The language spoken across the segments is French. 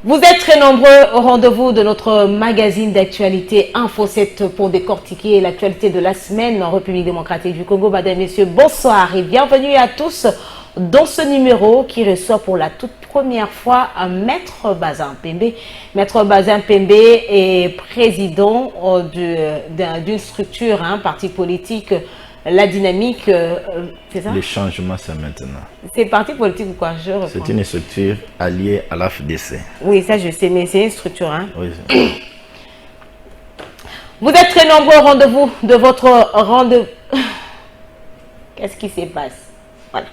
Vous êtes très nombreux au rendez-vous de notre magazine d'actualité Info 7 pour décortiquer l'actualité de la semaine en République démocratique du Congo. Mesdames, Messieurs, bonsoir et bienvenue à tous dans ce numéro qui reçoit pour la toute première fois un Maître Bazin Pembe. Maître Bazin Pembe est président d'une structure, un parti politique. La dynamique, c'est ça? Les changements, c'est maintenant. C'est parti politique ou quoi? C'est une structure alliée à l'AFDC. Oui, ça je sais, mais c'est une structure. Hein? Oui. Vous êtes très nombreux au rendez-vous de votre rendez-vous. Qu'est-ce qui se passe? Voilà.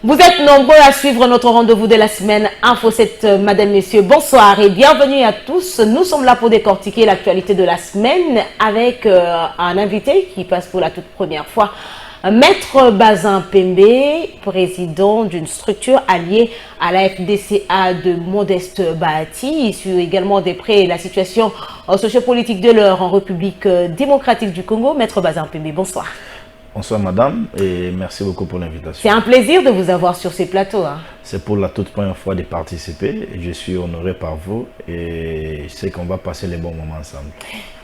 Vous êtes nombreux à suivre notre rendez-vous de la semaine Info 7, Madame, Messieurs. Bonsoir et bienvenue à tous. Nous sommes là pour décortiquer l'actualité de la semaine avec un invité qui passe pour la toute première fois. Maître Bazin Pembe, président d'une structure alliée à la FDCA de Modeste Bahati, issu également des prêts et la situation sociopolitique de l'heure en République démocratique du Congo. Maître Bazin Pembe, bonsoir. Bonsoir madame et merci beaucoup pour l'invitation. C'est un plaisir de vous avoir sur ces plateaux. Hein. C'est pour la toute première fois de participer. Je suis honoré par vous et je sais qu'on va passer les bons moments ensemble.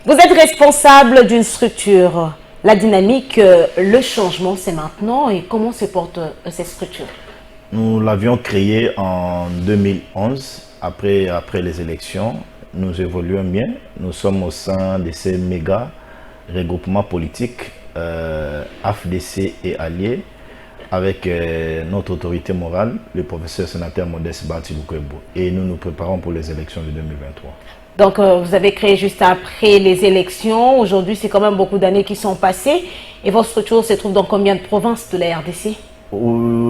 Vous êtes responsable d'une structure. La dynamique, le changement, c'est maintenant. Et comment se porte cette structure? Nous l'avions créée en 2011, après les élections. Nous évoluons bien. Nous sommes au sein de ces méga regroupements politiques AFDC et alliés avec notre autorité morale, le professeur sénateur Modeste Bahati. Et nous nous préparons pour les élections de 2023. Donc, vous avez créé juste après les élections. Aujourd'hui, c'est quand même beaucoup d'années qui sont passées. Et votre structure se trouve dans combien de provinces de la RDC?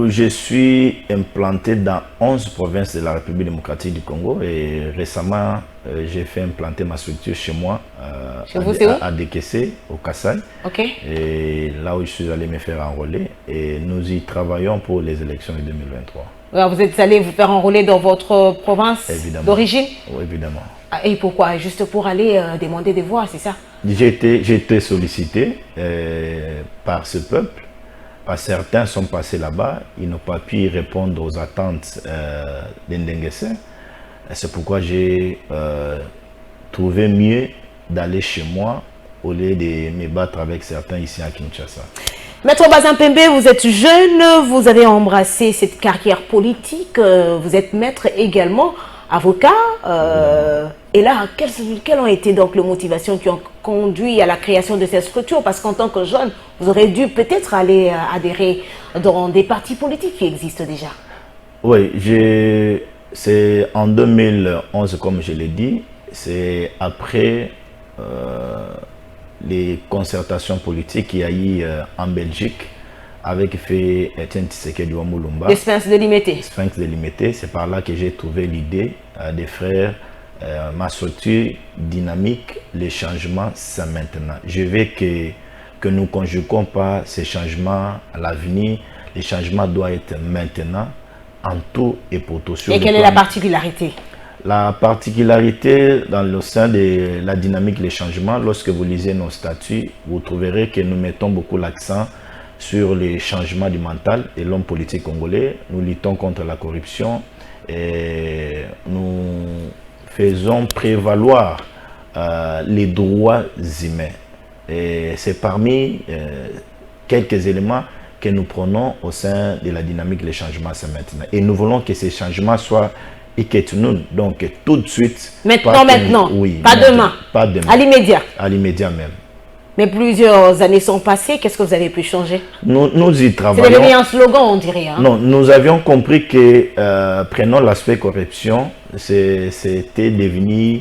Je suis implanté dans 11 provinces de la République démocratique du Congo. Et récemment, j'ai fait implanter ma structure chez moi, à Dekessé, au Kassai. Okay. Et là où je suis allé me faire enrôler. Et nous y travaillons pour les élections de 2023. Alors, vous êtes allé vous faire enrôler dans votre province d'origine? Oui, évidemment. Et pourquoi? Juste pour aller demander des voix, c'est ça? J'ai été sollicité par ce peuple. Certains sont passés là-bas, ils n'ont pas pu répondre aux attentes d'Ndenguesse. C'est pourquoi j'ai trouvé mieux d'aller chez moi au lieu de me battre avec certains ici à Kinshasa. Maître Bazin Pembe, vous êtes jeune, vous avez embrassé cette carrière politique, vous êtes maître également, avocat. Et là, quelles ont été donc les motivations qui ont conduit à la création de cette structure? Parce qu'en tant que jeune, vous aurez dû peut-être aller adhérer dans des partis politiques qui existent déjà. Oui, c'est en 2011, comme je l'ai dit, c'est après les concertations politiques qu'il y a eu en Belgique avec fait Etienne Tshisekedi Wamulumba. Le Sphinx de Limité. Sphinx de Limité, c'est par là que j'ai trouvé l'idée des frères. Ma structure dynamique, les changements, c'est maintenant. Je veux que nous ne conjuguons pas ces changements à l'avenir. Les changements doivent être maintenant, en tout et pour tous. Et quelle est la particularité? La particularité dans le sein de la dynamique, les changements, lorsque vous lisez nos statuts, vous trouverez que nous mettons beaucoup l'accent sur les changements du mental de l'homme politique congolais. Nous luttons contre la corruption et nous faisons prévaloir les droits humains. Et c'est parmi quelques éléments que nous prenons au sein de la dynamique les changements, c'est maintenant. Et nous voulons que ces changements soient nous, donc tout de suite. Maintenant, oui, pas demain. Pas demain. À l'immédiat. À l'immédiat même. Mais plusieurs années sont passées, qu'est-ce que vous avez pu changer? Nous y travaillons. C'est devenu un slogan, on dirait. Hein? Non, nous avions compris que, prenons l'aspect corruption, c'était devenu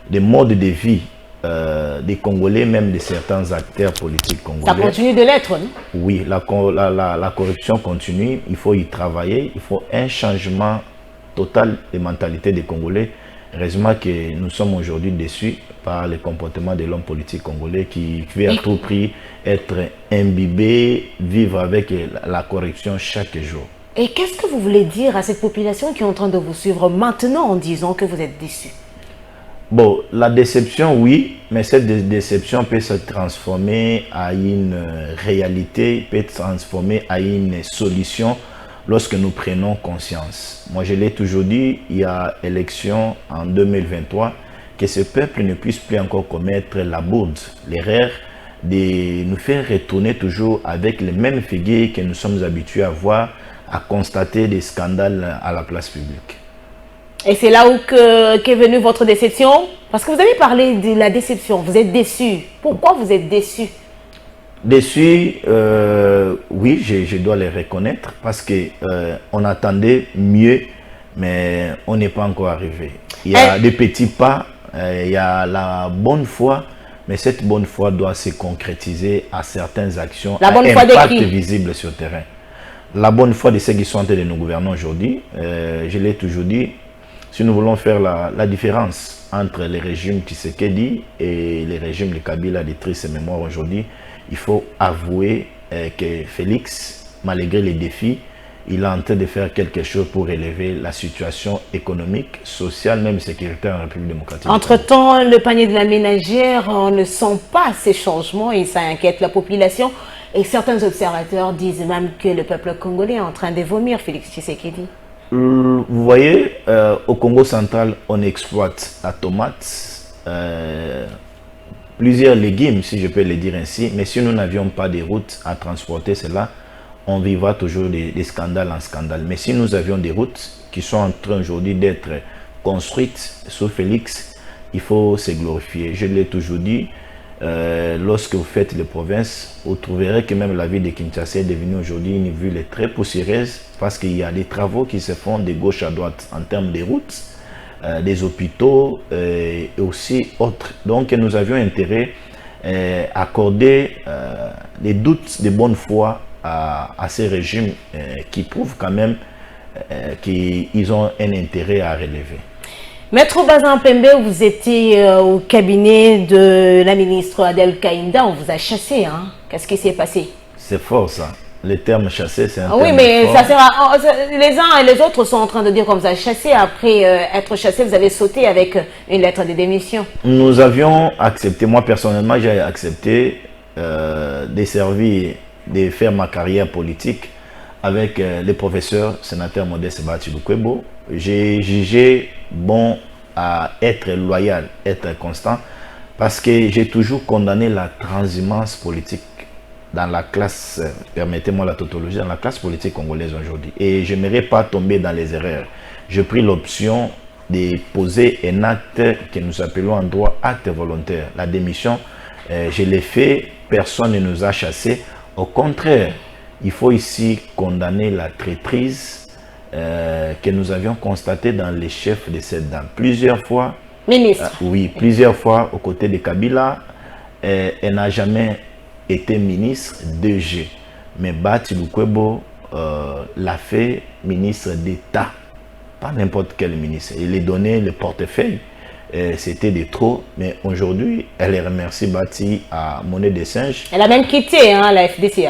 des modes de vie des Congolais, même de certains acteurs politiques congolais. Ça continue de l'être, non? Oui, la corruption continue, il faut y travailler, il faut un changement total des mentalités des Congolais. Heureusement que nous sommes aujourd'hui déçus par le comportement de l'homme politique congolais qui veut à tout prix être imbibé, vivre avec la corruption chaque jour. Et qu'est-ce que vous voulez dire à cette population qui est en train de vous suivre maintenant en disant que vous êtes déçus? Bon, la déception, oui, mais cette déception peut se transformer à une réalité, peut se transformer à une solution lorsque nous prenons conscience. Moi, je l'ai toujours dit, il y a élection en 2023, que ce peuple ne puisse plus encore commettre la bourde, l'erreur de nous faire retourner toujours avec les mêmes figues que nous sommes habitués à voir, à constater des scandales à la place publique. Et c'est là où qu'est venue votre déception? Parce que vous avez parlé de la déception, vous êtes déçu. Pourquoi vous êtes déçu? Déçu, oui, je dois le reconnaître parce que on attendait mieux, mais on n'est pas encore arrivé. Il y a des petits pas, il y a la bonne foi, mais cette bonne foi doit se concrétiser à certaines actions, la bonne à foi impact visible sur le terrain. La bonne foi de ceux qui sont en train de nous gouverner aujourd'hui, je l'ai toujours dit, si nous voulons faire la différence entre les régimes Tshisekedi et les régimes de Kabila, de triste mémoire aujourd'hui, il faut avouer que Félix, malgré les défis, il est en train de faire quelque chose pour élever la situation économique, sociale, même sécuritaire en République démocratique. Entre-temps, le panier de la ménagère, on ne sent pas ces changements et ça inquiète la population. Et certains observateurs disent même que le peuple congolais est en train de vomir Félix Tshisekedi. Vous voyez, au Congo central, on exploite la tomate, plusieurs légumes, si je peux le dire ainsi, mais si nous n'avions pas de routes à transporter cela, on vivra toujours des scandales en scandale. Mais si nous avions des routes qui sont en train aujourd'hui d'être construites sous Félix, il faut se glorifier. Je l'ai toujours dit, lorsque vous faites les provinces, vous trouverez que même la ville de Kinshasa est devenue aujourd'hui une ville très poussiéreuse parce qu'il y a des travaux qui se font de gauche à droite en termes de routes, des hôpitaux et aussi autres. Donc nous avions intérêt à accorder des doutes de bonne foi à ces régimes qui prouvent quand même qu'ils ont un intérêt à relever. Maître Bazin Pembe, vous étiez au cabinet de la ministre Adel Kaïnda, on vous a chassé, hein? Qu'est-ce qui s'est passé? C'est fort ça. Le terme chassé, c'est un terme oui, mais fort. Ça sert à, les uns et les autres sont en train de dire qu'on vous a chassé. Après être chassé, vous avez sauté avec une lettre de démission. Nous avions accepté, moi personnellement, j'ai accepté de servir, de faire ma carrière politique avec le professeur sénateur Modeste Bachilukwebo. J'ai jugé bon à être loyal, être constant, parce que j'ai toujours condamné la transhumance politique dans la classe, permettez-moi la tautologie, dans la classe politique congolaise aujourd'hui. Et je n'aimerais pas tomber dans les erreurs. J'ai pris l'option de poser un acte que nous appelons en droit acte volontaire. La démission, je l'ai fait, personne ne nous a chassés. Au contraire, il faut ici condamner la traîtrise que nous avions constatée dans les chefs de cette dame. Plusieurs fois, ministre. Oui, plusieurs fois aux côtés de Kabila, elle n'a jamais été ministre DG. Mais Bachilukwebo l'a fait ministre d'État. Pas n'importe quel ministre. Il lui donnait le portefeuille. C'était de trop. Mais aujourd'hui, elle remercie Bati à monnaie de singe. Elle a même quitté hein, la FDC.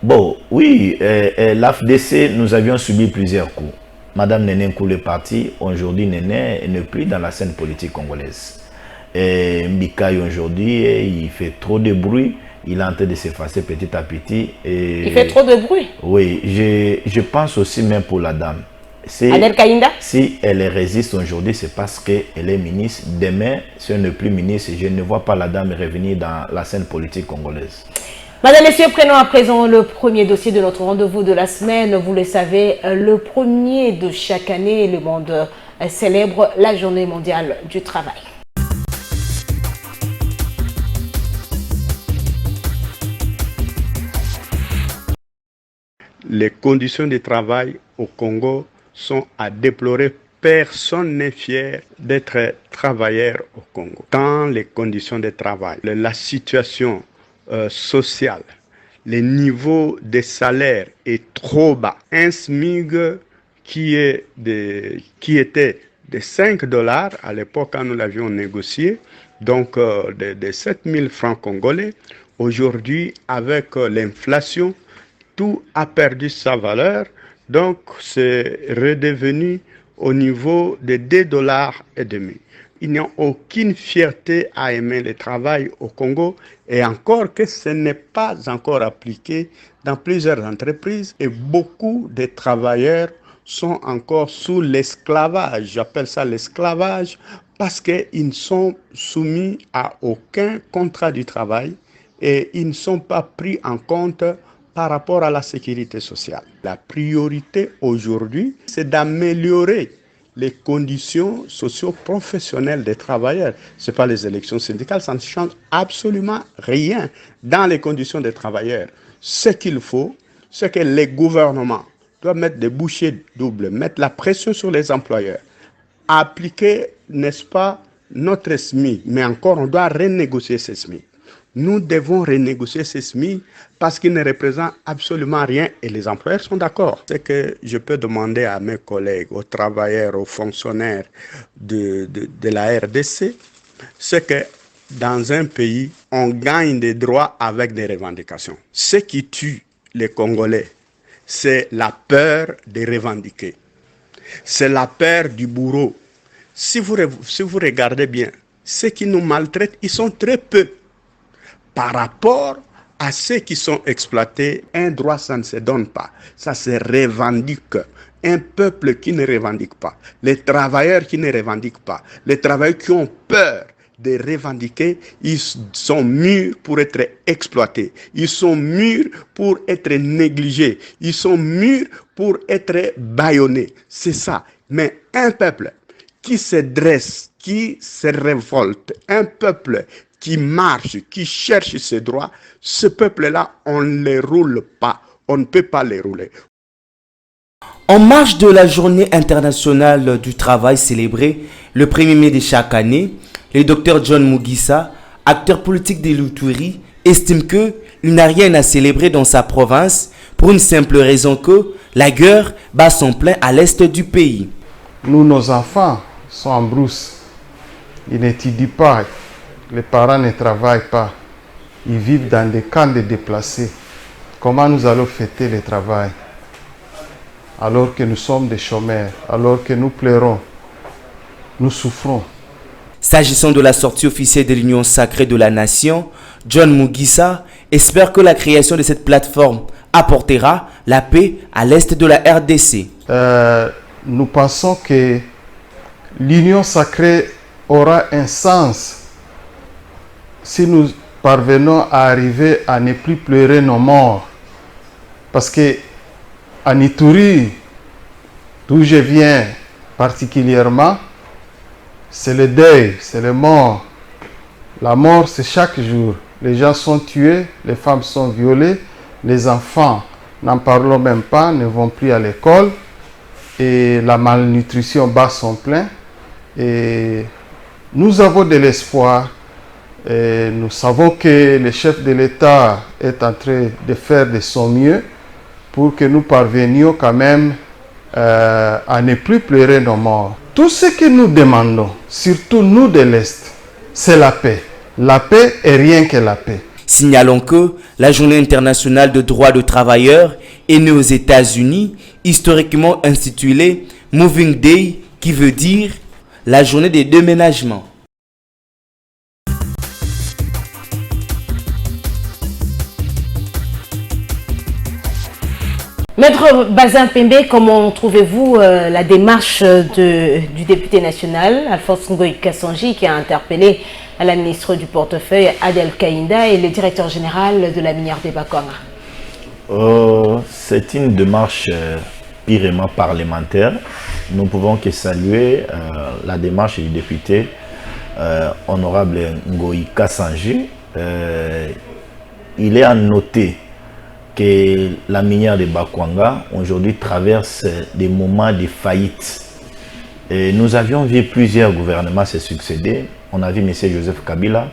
Bon, oui, l'AFDC, nous avions subi plusieurs coups. Madame Néné Nkoulé est partie. Aujourd'hui, Néné n'est plus dans la scène politique congolaise. Et Mbikaï, aujourd'hui, il fait trop de bruit. Il est en train de s'effacer petit à petit. Et il fait trop de bruit. Oui, je pense aussi même pour la dame. Adel Kaïnda. Si elle résiste aujourd'hui, c'est parce qu'elle est ministre. Demain, si elle n'est plus ministre, je ne vois pas la dame revenir dans la scène politique congolaise. Madame, Messieurs, prenons à présent le premier dossier de notre rendez-vous de la semaine. Vous le savez, le premier de chaque année, le monde célèbre la Journée mondiale du travail. Les conditions de travail au Congo sont à déplorer. Personne n'est fier d'être travailleur au Congo. Tant les conditions de travail, la situation sociale, le niveau des salaires est trop bas. Un SMIG qui était de 5 dollars à l'époque quand nous l'avions négocié, donc de 7 000 francs congolais, aujourd'hui avec l'inflation, tout a perdu sa valeur, donc c'est redevenu au niveau de 2 dollars et demi. il n'y a aucune fierté à aimer le travail au Congo et encore que ce n'est pas encore appliqué dans plusieurs entreprises et beaucoup de travailleurs sont encore sous l'esclavage. J'appelle ça l'esclavage parce qu'ils ne sont soumis à aucun contrat du travail et ils ne sont pas pris en compte par rapport à la sécurité sociale. La priorité aujourd'hui, c'est d'améliorer les conditions socio-professionnelles des travailleurs. Ce n'est pas les élections syndicales, ça ne change absolument rien dans les conditions des travailleurs. Ce qu'il faut, c'est que les gouvernements doivent mettre des bouchées doubles, mettre la pression sur les employeurs, appliquer, n'est-ce pas, notre SMI, mais encore, on doit renégocier ces SMI. Nous devons renégocier ces SMI parce qu'ils ne représentent absolument rien et les employeurs sont d'accord. C'est que je peux demander à mes collègues, aux travailleurs, aux fonctionnaires de la RDC, c'est que dans un pays, on gagne des droits avec des revendications. Ce qui tue les Congolais, c'est la peur de revendiquer. C'est la peur du bourreau. Si vous regardez bien, ceux qui nous maltraitent, ils sont très peu. Par rapport à ceux qui sont exploités, un droit, ça ne se donne pas. Ça se revendique. Un peuple qui ne revendique pas, les travailleurs qui ne revendiquent pas, les travailleurs qui ont peur de revendiquer, ils sont mûrs pour être exploités. Ils sont mûrs pour être négligés. Ils sont mûrs pour être bâillonnés. C'est ça. Mais un peuple qui se dresse, qui se révolte, un peuple qui marche, qui cherche ses droits, ce peuple-là, on ne les roule pas. On ne peut pas les rouler. En marge de la journée internationale du travail célébrée le 1er mai de chaque année, le docteur John Mugisa, acteur politique de l'Ituri, estime qu'il n'a rien à célébrer dans sa province pour une simple raison que la guerre bat son plein à l'est du pays. Nous, nos enfants sont en brousse. Ils n'étudient pas. Les parents ne travaillent pas. Ils vivent dans des camps de déplacés. Comment nous allons fêter le travail alors que nous sommes des chômeurs, alors que nous pleurons, nous souffrons? S'agissant de la sortie officielle de l'Union sacrée de la nation, John Mugisa espère que la création de cette plateforme apportera la paix à l'est de la RDC. Nous pensons que l'Union sacrée aura un sens si nous parvenons à arriver à ne plus pleurer nos morts. Parce que en Ituri, d'où je viens particulièrement, c'est le deuil, c'est le mort. La mort, c'est chaque jour. Les gens sont tués, les femmes sont violées, les enfants, n'en parlons même pas, ne vont plus à l'école. Et la malnutrition bat son plein. Et nous avons de l'espoir. Et nous savons que le chef de l'État est en train de faire de son mieux pour que nous parvenions quand même à ne plus pleurer nos morts. Tout ce que nous demandons, surtout nous de l'Est, c'est la paix. La paix et rien que la paix. Signalons que la Journée internationale de droits de travailleurs est née aux États-Unis, historiquement intitulée Moving Day, qui veut dire la journée des déménagements. Maître Bazin Pembe, comment trouvez-vous la démarche du député national, Alphonse Ngoï Kassanji, qui a interpellé la ministre du portefeuille, Adel Kaïnda, et le directeur général de la minière de Bakwanga? C'est une démarche purement parlementaire. Nous pouvons que saluer la démarche du député honorable Ngoï Kassanji. Il est à noter que la minière de Bakwanga aujourd'hui traverse des moments de faillite. Et nous avions vu plusieurs gouvernements se succéder. On a vu M. Joseph Kabila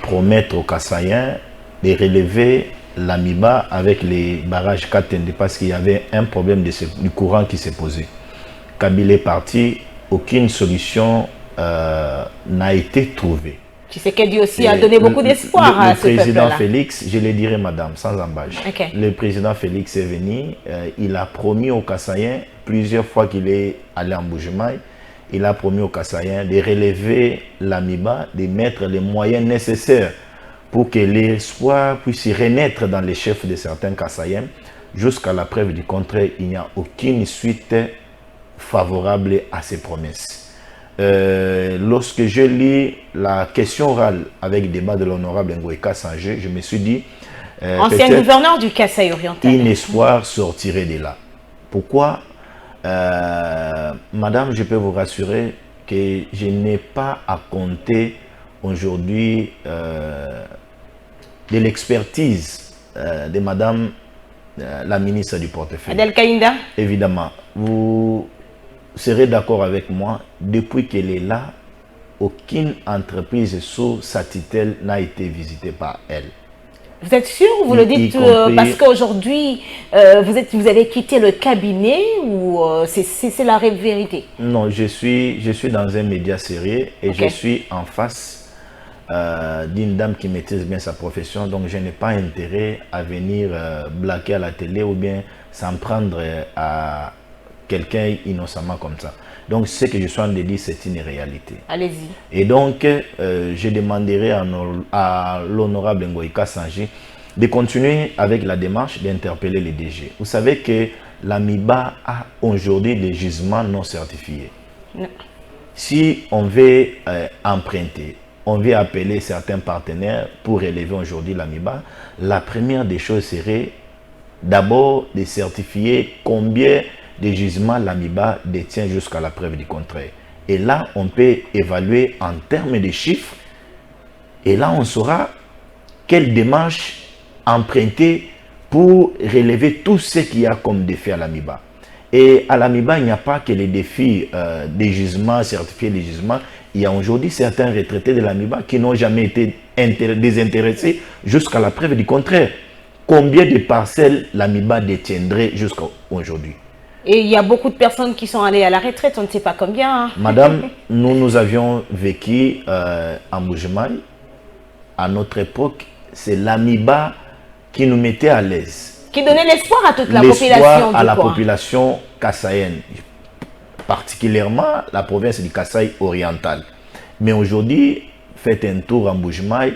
promettre aux Kassaïens de relever l'Amiba avec les barrages Katende parce qu'il y avait un problème du courant qui s'est posé. Kabila est parti, aucune solution n'a été trouvée. Tshisekedi aussi a donné beaucoup d'espoir à ce peuple-là. Le président Félix, je le dirai madame, sans embâche. Okay. Le président Félix est venu, il a promis aux Kassaïens plusieurs fois qu'il est allé en Bougemaï il a promis aux Kassaïens de relever l'AMIBA, de mettre les moyens nécessaires pour que l'espoir puisse renaître dans les chefs de certains Kassaïens. Jusqu'à la preuve du contraire, il n'y a aucune suite favorable à ces promesses. Lorsque je lis la question orale avec débat de l'honorable Ngoïka Sangé, je me suis dit... ancien gouverneur du Kasaï oriental. Un espoir sortirait de là. Pourquoi madame, je peux vous rassurer que je n'ai pas à compter aujourd'hui de l'expertise de madame la ministre du portefeuille. Adel Kaïnda. Évidemment, vous serez d'accord avec moi, depuis qu'elle est là, aucune entreprise sous sa tutelle n'a été visitée par elle. Vous êtes sûr, vous le dites parce qu'aujourd'hui, vous avez quitté le cabinet ou c'est la vérité? Non, je suis dans un média sérieux et je suis en face d'une dame qui maîtrise bien sa profession, donc je n'ai pas intérêt à venir blaguer à la télé ou bien s'en prendre à quelqu'un innocemment comme ça. Donc ce que je suis en train de dire, c'est une réalité. Allez-y. Et donc, je demanderai à l'honorable Ngoïka Sangé de continuer avec la démarche d'interpeller les DG. Vous savez que l'AMIBA a aujourd'hui des gisements non certifiés. Non. Si on veut emprunter, on veut appeler certains partenaires pour élever aujourd'hui l'AMIBA, la première des choses serait d'abord de certifier combien de gisements l'AMIBA détient jusqu'à la preuve du contraire. Et là, on peut évaluer en termes de chiffres. Et là, on saura quelle démarche emprunter pour relever tout ce qu'il y a comme défi à l'AMIBA. Et à l'AMIBA, il n'y a pas que les défis des gisements, certifiés des gisements. Il y a aujourd'hui certains retraités de l'AMIBA qui n'ont jamais été désintéressés jusqu'à la preuve du contraire. Combien de parcelles l'AMIBA détiendrait jusqu'à aujourd'hui? Et il y a beaucoup de personnes qui sont allées à la retraite, on ne sait pas combien. Hein. Madame, nous avions vécu en Boujemaï. À notre époque, c'est l'AMIBA qui nous mettait à l'aise. Qui donnait l'espoir à toute la population. L'espoir à la population kassaïenne, particulièrement la province du Kasaï oriental. Mais aujourd'hui, faites un tour en Boujemaï.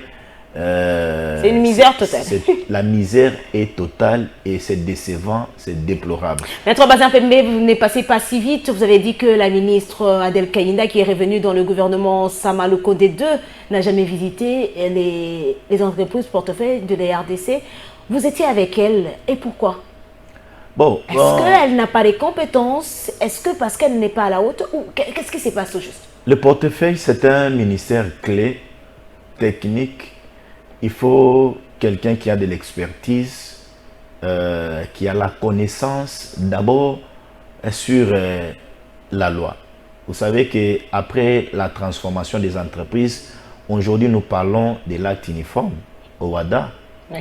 C'est une misère totale. La misère est totale et c'est décevant, c'est déplorable. Maître Bazin Pembe, vous n'êtes passé pas si vite. Vous avez dit que la ministre Adel Kaïnda, qui est revenue dans le gouvernement Samaloko des deux, n'a jamais visité les entreprises portefeuille de la RDC. Vous étiez avec elle et pourquoi? Bon, est-ce qu'elle n'a pas les compétences? Est-ce que parce qu'elle n'est pas à la hauteur? Ou qu'est-ce qui se passe au juste? Le portefeuille, c'est un ministère clé, technique. Il faut quelqu'un qui a de l'expertise, qui a la connaissance d'abord sur la loi. Vous savez qu'après la transformation des entreprises, aujourd'hui nous parlons de l'acte uniforme, OWADA. Oui.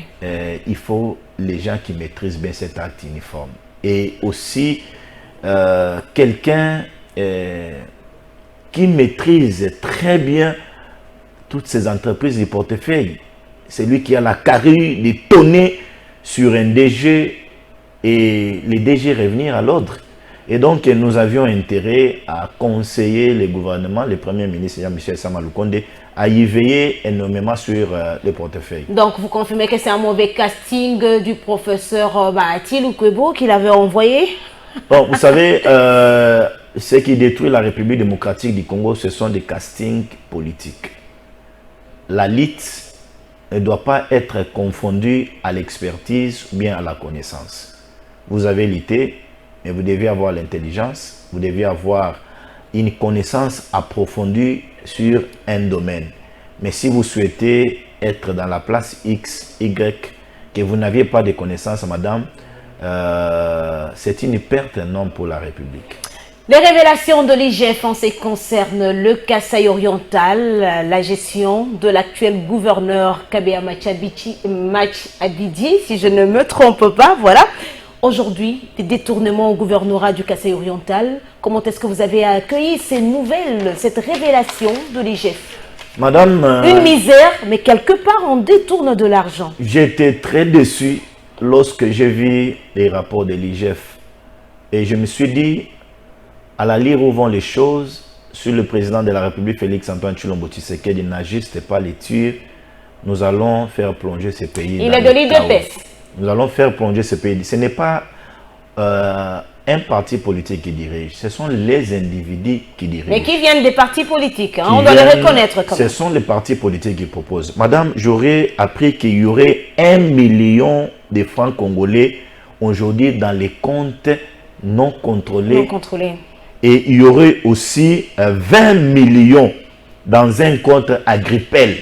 Il faut les gens qui maîtrisent bien cet acte uniforme. Et aussi quelqu'un qui maîtrise très bien toutes ces entreprises du portefeuille. C'est lui qui a la carrure de tonner sur un DG et les DG revenir à l'ordre. Et donc, nous avions intérêt à conseiller le gouvernement, le Premier ministre Jean-Michel Samaloukonde, à y veiller énormément sur le portefeuille. Donc, vous confirmez que c'est un mauvais casting du professeur Atilou Kwebo qu'il avait envoyé? Bon, vous savez, ce qui détruit la République démocratique du Congo, ce sont des castings politiques. La LIT ne doit pas être confondue à l'expertise ou bien à la connaissance. Vous avez l'IT, mais vous devez avoir l'intelligence, vous devez avoir une connaissance approfondie sur un domaine. Mais si vous souhaitez être dans la place X, Y, que vous n'aviez pas de connaissances, madame, c'est une perte énorme pour la République. Les révélations de l'IGF en ce qui concerne le Kasaï oriental, la gestion de l'actuel gouverneur Kabea Matchabidi, si je ne me trompe pas, voilà. Aujourd'hui, des détournements au gouvernorat du Kasaï oriental. Comment est-ce que vous avez accueilli ces nouvelles, cette révélation de l'IGF? Madame... une misère, mais quelque part on détourne de l'argent. J'étais très déçu lorsque j'ai vu les rapports de l'IGF. Et je me suis dit, à la lire où vont les choses, sur le président de la République, Félix-Antoine Tshilombo Tshisekedi, n'ajuste pas les tirs, nous allons faire plonger ce pays. Il est de l'IDPS. Nous allons faire plonger ce pays. Ce n'est pas un parti politique qui dirige, ce sont les individus qui dirigent. Mais qui viennent des partis politiques, hein, on doit les reconnaître quand même. Ce sont les partis politiques qui proposent. Madame, j'aurais appris qu'il y aurait 1 million de francs congolais aujourd'hui dans les comptes non contrôlés. Non contrôlés. Et il y aurait aussi 20 millions dans un compte Agripel.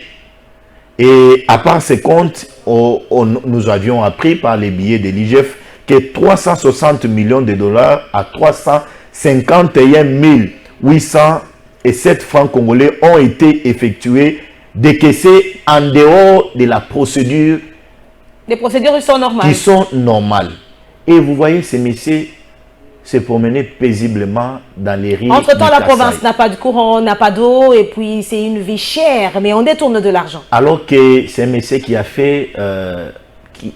Et à part ces comptes, nous avions appris par les billets de l'IGF que 360 millions de dollars à 351 807 francs congolais ont été effectués, décaissés en dehors de la procédure. Les procédures sont normales. Qui sont normales. Et vous voyez ces messieurs se promener paisiblement dans les rues. Entre-temps, la province n'a pas de courant, n'a pas d'eau, et puis c'est une vie chère, mais on détourne de l'argent. Alors que c'est un monsieur qui a fait,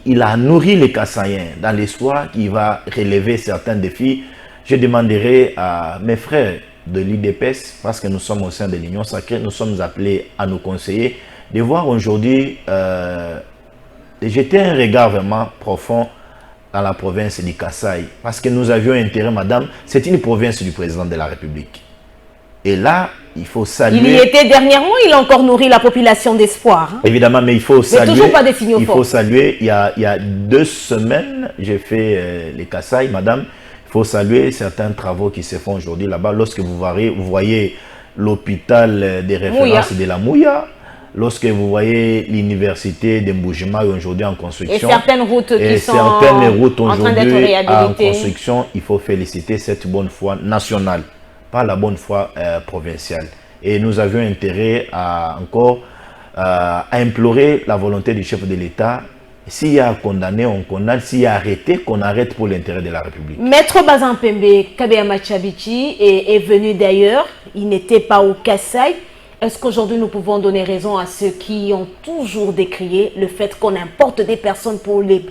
il a nourri les Kassaïens dans l'espoir qu'il va relever certains défis. Je demanderai à mes frères de l'IDPS, parce que nous sommes au sein de l'Union sacrée, nous sommes appelés à nous conseiller, de voir aujourd'hui, de jeter un regard vraiment profond dans la province du Kasaï. Parce que nous avions intérêt, madame, c'est une province du président de la République. Et là, il faut saluer... Il y était dernièrement, il a encore nourri la population d'espoir. Hein. Évidemment, mais il faut saluer... Mais toujours pas des signaux forts. Il faut saluer, il y a 2 semaines, j'ai fait les Kasaï, madame. Il faut saluer certains travaux qui se font aujourd'hui là-bas. Lorsque vous voyez l'hôpital de référence de la Mouya, lorsque vous voyez l'université de Mboujima aujourd'hui en construction, et certaines routes qui sont en train d'être réhabilitées en construction, il faut féliciter cette bonne foi nationale, pas la bonne foi provinciale. Et nous avions intérêt à encore à implorer la volonté du chef de l'État. S'il y a condamné, on condamne. S'il y a arrêté, qu'on arrête pour l'intérêt de la République. Maître Bazin Pembe, Kabea Machabichi est venu d'ailleurs. Il n'était pas au Kasaï. Est-ce qu'aujourd'hui nous pouvons donner raison à ceux qui ont toujours décrié le fait qu'on importe des personnes pour les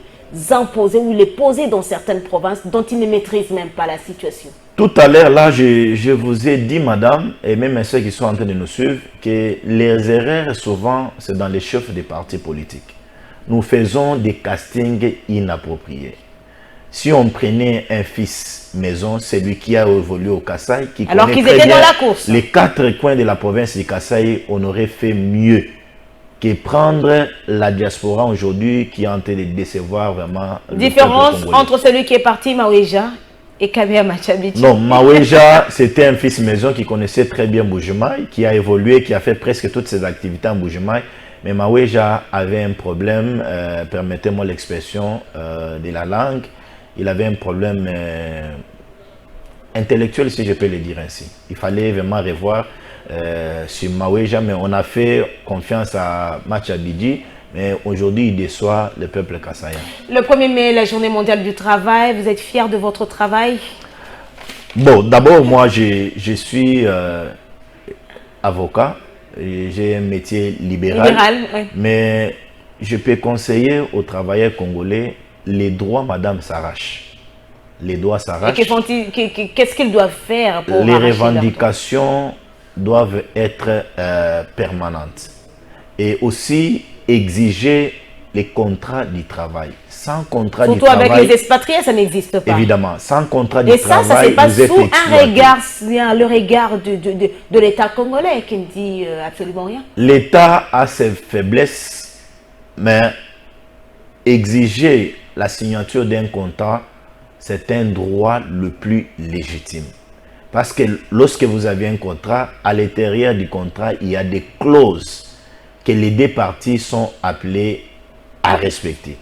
imposer ou les poser dans certaines provinces dont ils ne maîtrisent même pas la situation? Tout à l'heure, là, je vous ai dit, madame, et même à ceux qui sont en train de nous suivre, que les erreurs, souvent, c'est dans les chefs des partis politiques. Nous faisons des castings inappropriés. Si on prenait un fils maison, celui qui a évolué au Kasaï, qui alors connaît qu'ils très étaient bien dans la course, les 4 coins de la province du Kasaï, on aurait fait mieux que prendre la diaspora aujourd'hui qui est en train de décevoir vraiment. Différence entre celui qui est parti, Maweja, et Kabea Machabichi. Non, Maweja, c'était un fils maison qui connaissait très bien Mbuji-Mayi, qui a évolué, qui a fait presque toutes ses activités en Mbuji-Mayi. Mais Maweja avait un problème, permettez-moi l'expression de la langue, il avait un problème intellectuel, si je peux le dire ainsi. Il fallait vraiment revoir sur Maweja, mais on a fait confiance à Machabidji, mais aujourd'hui il déçoit le peuple kassaïen. Le 1er mai, la journée mondiale du travail, vous êtes fier de votre travail? Bon, d'abord moi je suis avocat, j'ai un métier libéral, oui. Mais je peux conseiller aux travailleurs congolais, les droits, madame, s'arrachent. Les droits s'arrachent. Qu'est-ce qu'ils doivent faire pour les revendications doivent être permanentes. Et aussi exiger les contrats du travail. Sans contrat surtout du travail... Surtout avec les expatriés, ça n'existe pas. Évidemment, sans contrat du travail, ça se passe sous un regard, le regard de l'État congolais qui ne dit absolument rien. L'État a ses faiblesses, mais exiger la signature d'un contrat, c'est un droit le plus légitime. Parce que lorsque vous avez un contrat, à l'intérieur du contrat, il y a des clauses que les 2 parties sont appelées à respecter.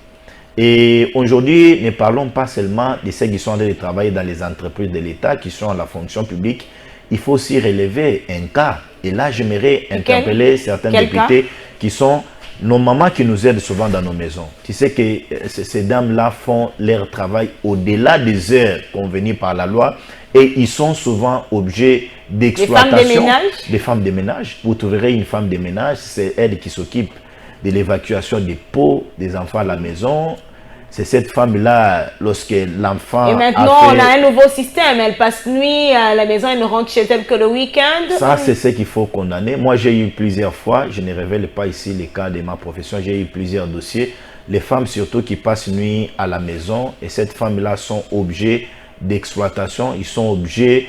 Et aujourd'hui, ne parlons pas seulement de ceux qui sont en train de travailler dans les entreprises de l'État, qui sont à la fonction publique. Il faut aussi relever un cas. Et là, j'aimerais interpeller certains députés qui sont nos mamans qui nous aident souvent dans nos maisons. Tu sais que ces dames-là font leur travail au-delà des heures convenues par la loi et ils sont souvent objets d'exploitation. Des femmes de ménage. Vous trouverez une femme de ménage, c'est elle qui s'occupe de l'évacuation des pots des enfants à la maison. C'est cette femme-là, lorsque l'enfant Et maintenant, on a un nouveau système. Elle passe nuit à la maison, elle ne rentre chez elle que le week-end. Ça, c'est ce qu'il faut condamner. Moi, j'ai eu plusieurs fois, je ne révèle pas ici les cas de ma profession, j'ai eu plusieurs dossiers. Les femmes surtout qui passent nuit à la maison, et ces femmes-là sont objets d'exploitation, ils sont objets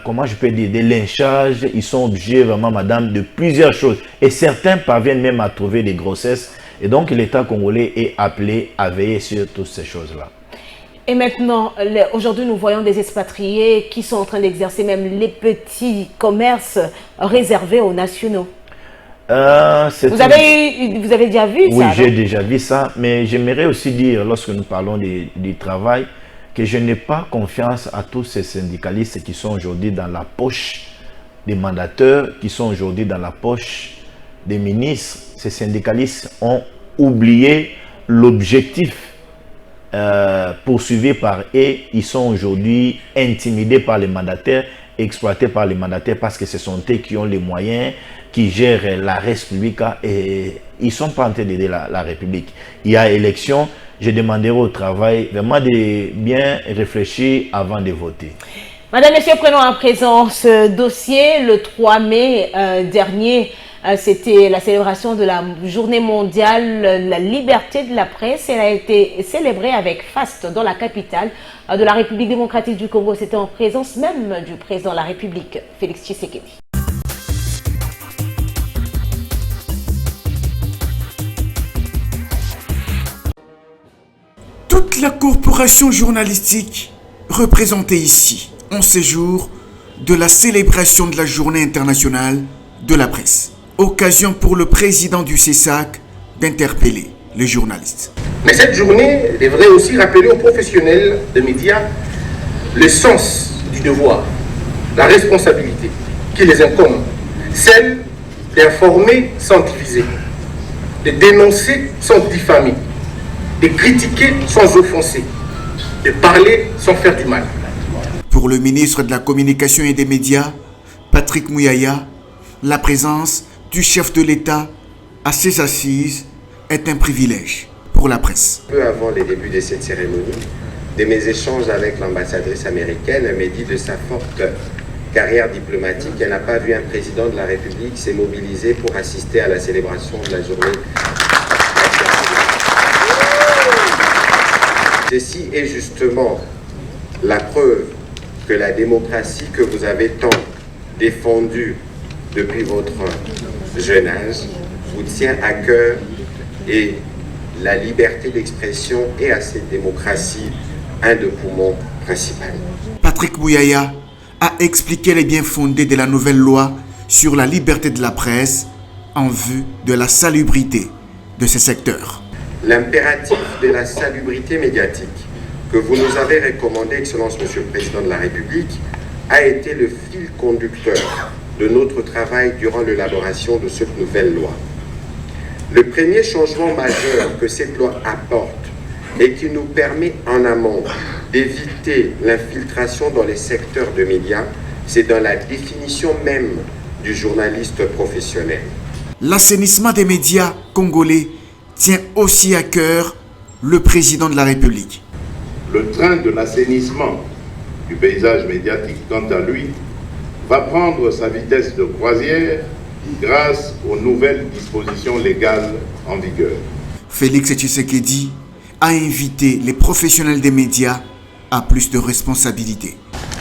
comment je peux dire, des lynchages, ils sont objets vraiment, madame, de plusieurs choses. Et certains parviennent même à trouver des grossesses. Et donc, l'État congolais est appelé à veiller sur toutes ces choses-là. Et maintenant, aujourd'hui, nous voyons des expatriés qui sont en train d'exercer même les petits commerces réservés aux nationaux. Vous avez déjà vu ça? Oui, j'ai déjà vu ça. Mais j'aimerais aussi dire, lorsque nous parlons du travail, que je n'ai pas confiance à tous ces syndicalistes qui sont aujourd'hui dans la poche des mandateurs, qui sont aujourd'hui dans la poche des ministres. Ces syndicalistes ont oublié l'objectif poursuivi par eux. Ils sont aujourd'hui intimidés par les mandataires, exploités par les mandataires parce que ce sont eux qui ont les moyens, qui gèrent la République et ils ne sont pas en train d'aider la République. Il y a élection, je demanderai au travail vraiment de bien réfléchir avant de voter. Madame, Monsieur, prenons à présent ce dossier. Le 3 mai dernier, c'était la célébration de la journée mondiale de la liberté de la presse. Elle a été célébrée avec faste dans la capitale de la République démocratique du Congo. C'était en présence même du président de la République, Félix Tshisekedi. Toute la corporation journalistique représentée ici en séjour de la célébration de la journée internationale de la presse. Occasion pour le président du CESAC d'interpeller les journalistes. Mais cette journée devrait aussi rappeler aux professionnels des médias le sens du devoir, la responsabilité qui les incombe, celle d'informer sans diviser, de dénoncer sans diffamer, de critiquer sans offenser, de parler sans faire du mal. Pour le ministre de la Communication et des Médias, Patrick Mouyaya, la présence du chef de l'État à ces assises est un privilège pour la presse. Peu avant le début de cette cérémonie, de mes échanges avec l'ambassadrice américaine, elle m'a dit de sa forte carrière diplomatique, elle n'a pas vu un président de la République s'est mobilisé pour assister à la célébration de la journée. Ceci est justement la preuve que la démocratie que vous avez tant défendue depuis votre jeune âge vous tient à cœur et la liberté d'expression est à cette démocratie un des poumons principaux. Patrick Mouyaya a expliqué les biens fondés de la nouvelle loi sur la liberté de la presse en vue de la salubrité de ce secteur. L'impératif de la salubrité médiatique que vous nous avez recommandé, Excellence Monsieur le Président de la République, a été le fil conducteur de notre travail durant l'élaboration de cette nouvelle loi. Le premier changement majeur que cette loi apporte et qui nous permet en amont d'éviter l'infiltration dans les secteurs de médias, c'est dans la définition même du journaliste professionnel. L'assainissement des médias congolais tient aussi à cœur le président de la République. Le train de l'assainissement du paysage médiatique, quant à lui, va prendre sa vitesse de croisière grâce aux nouvelles dispositions légales en vigueur. Félix Tshisekedi a invité les professionnels des médias à plus de responsabilité.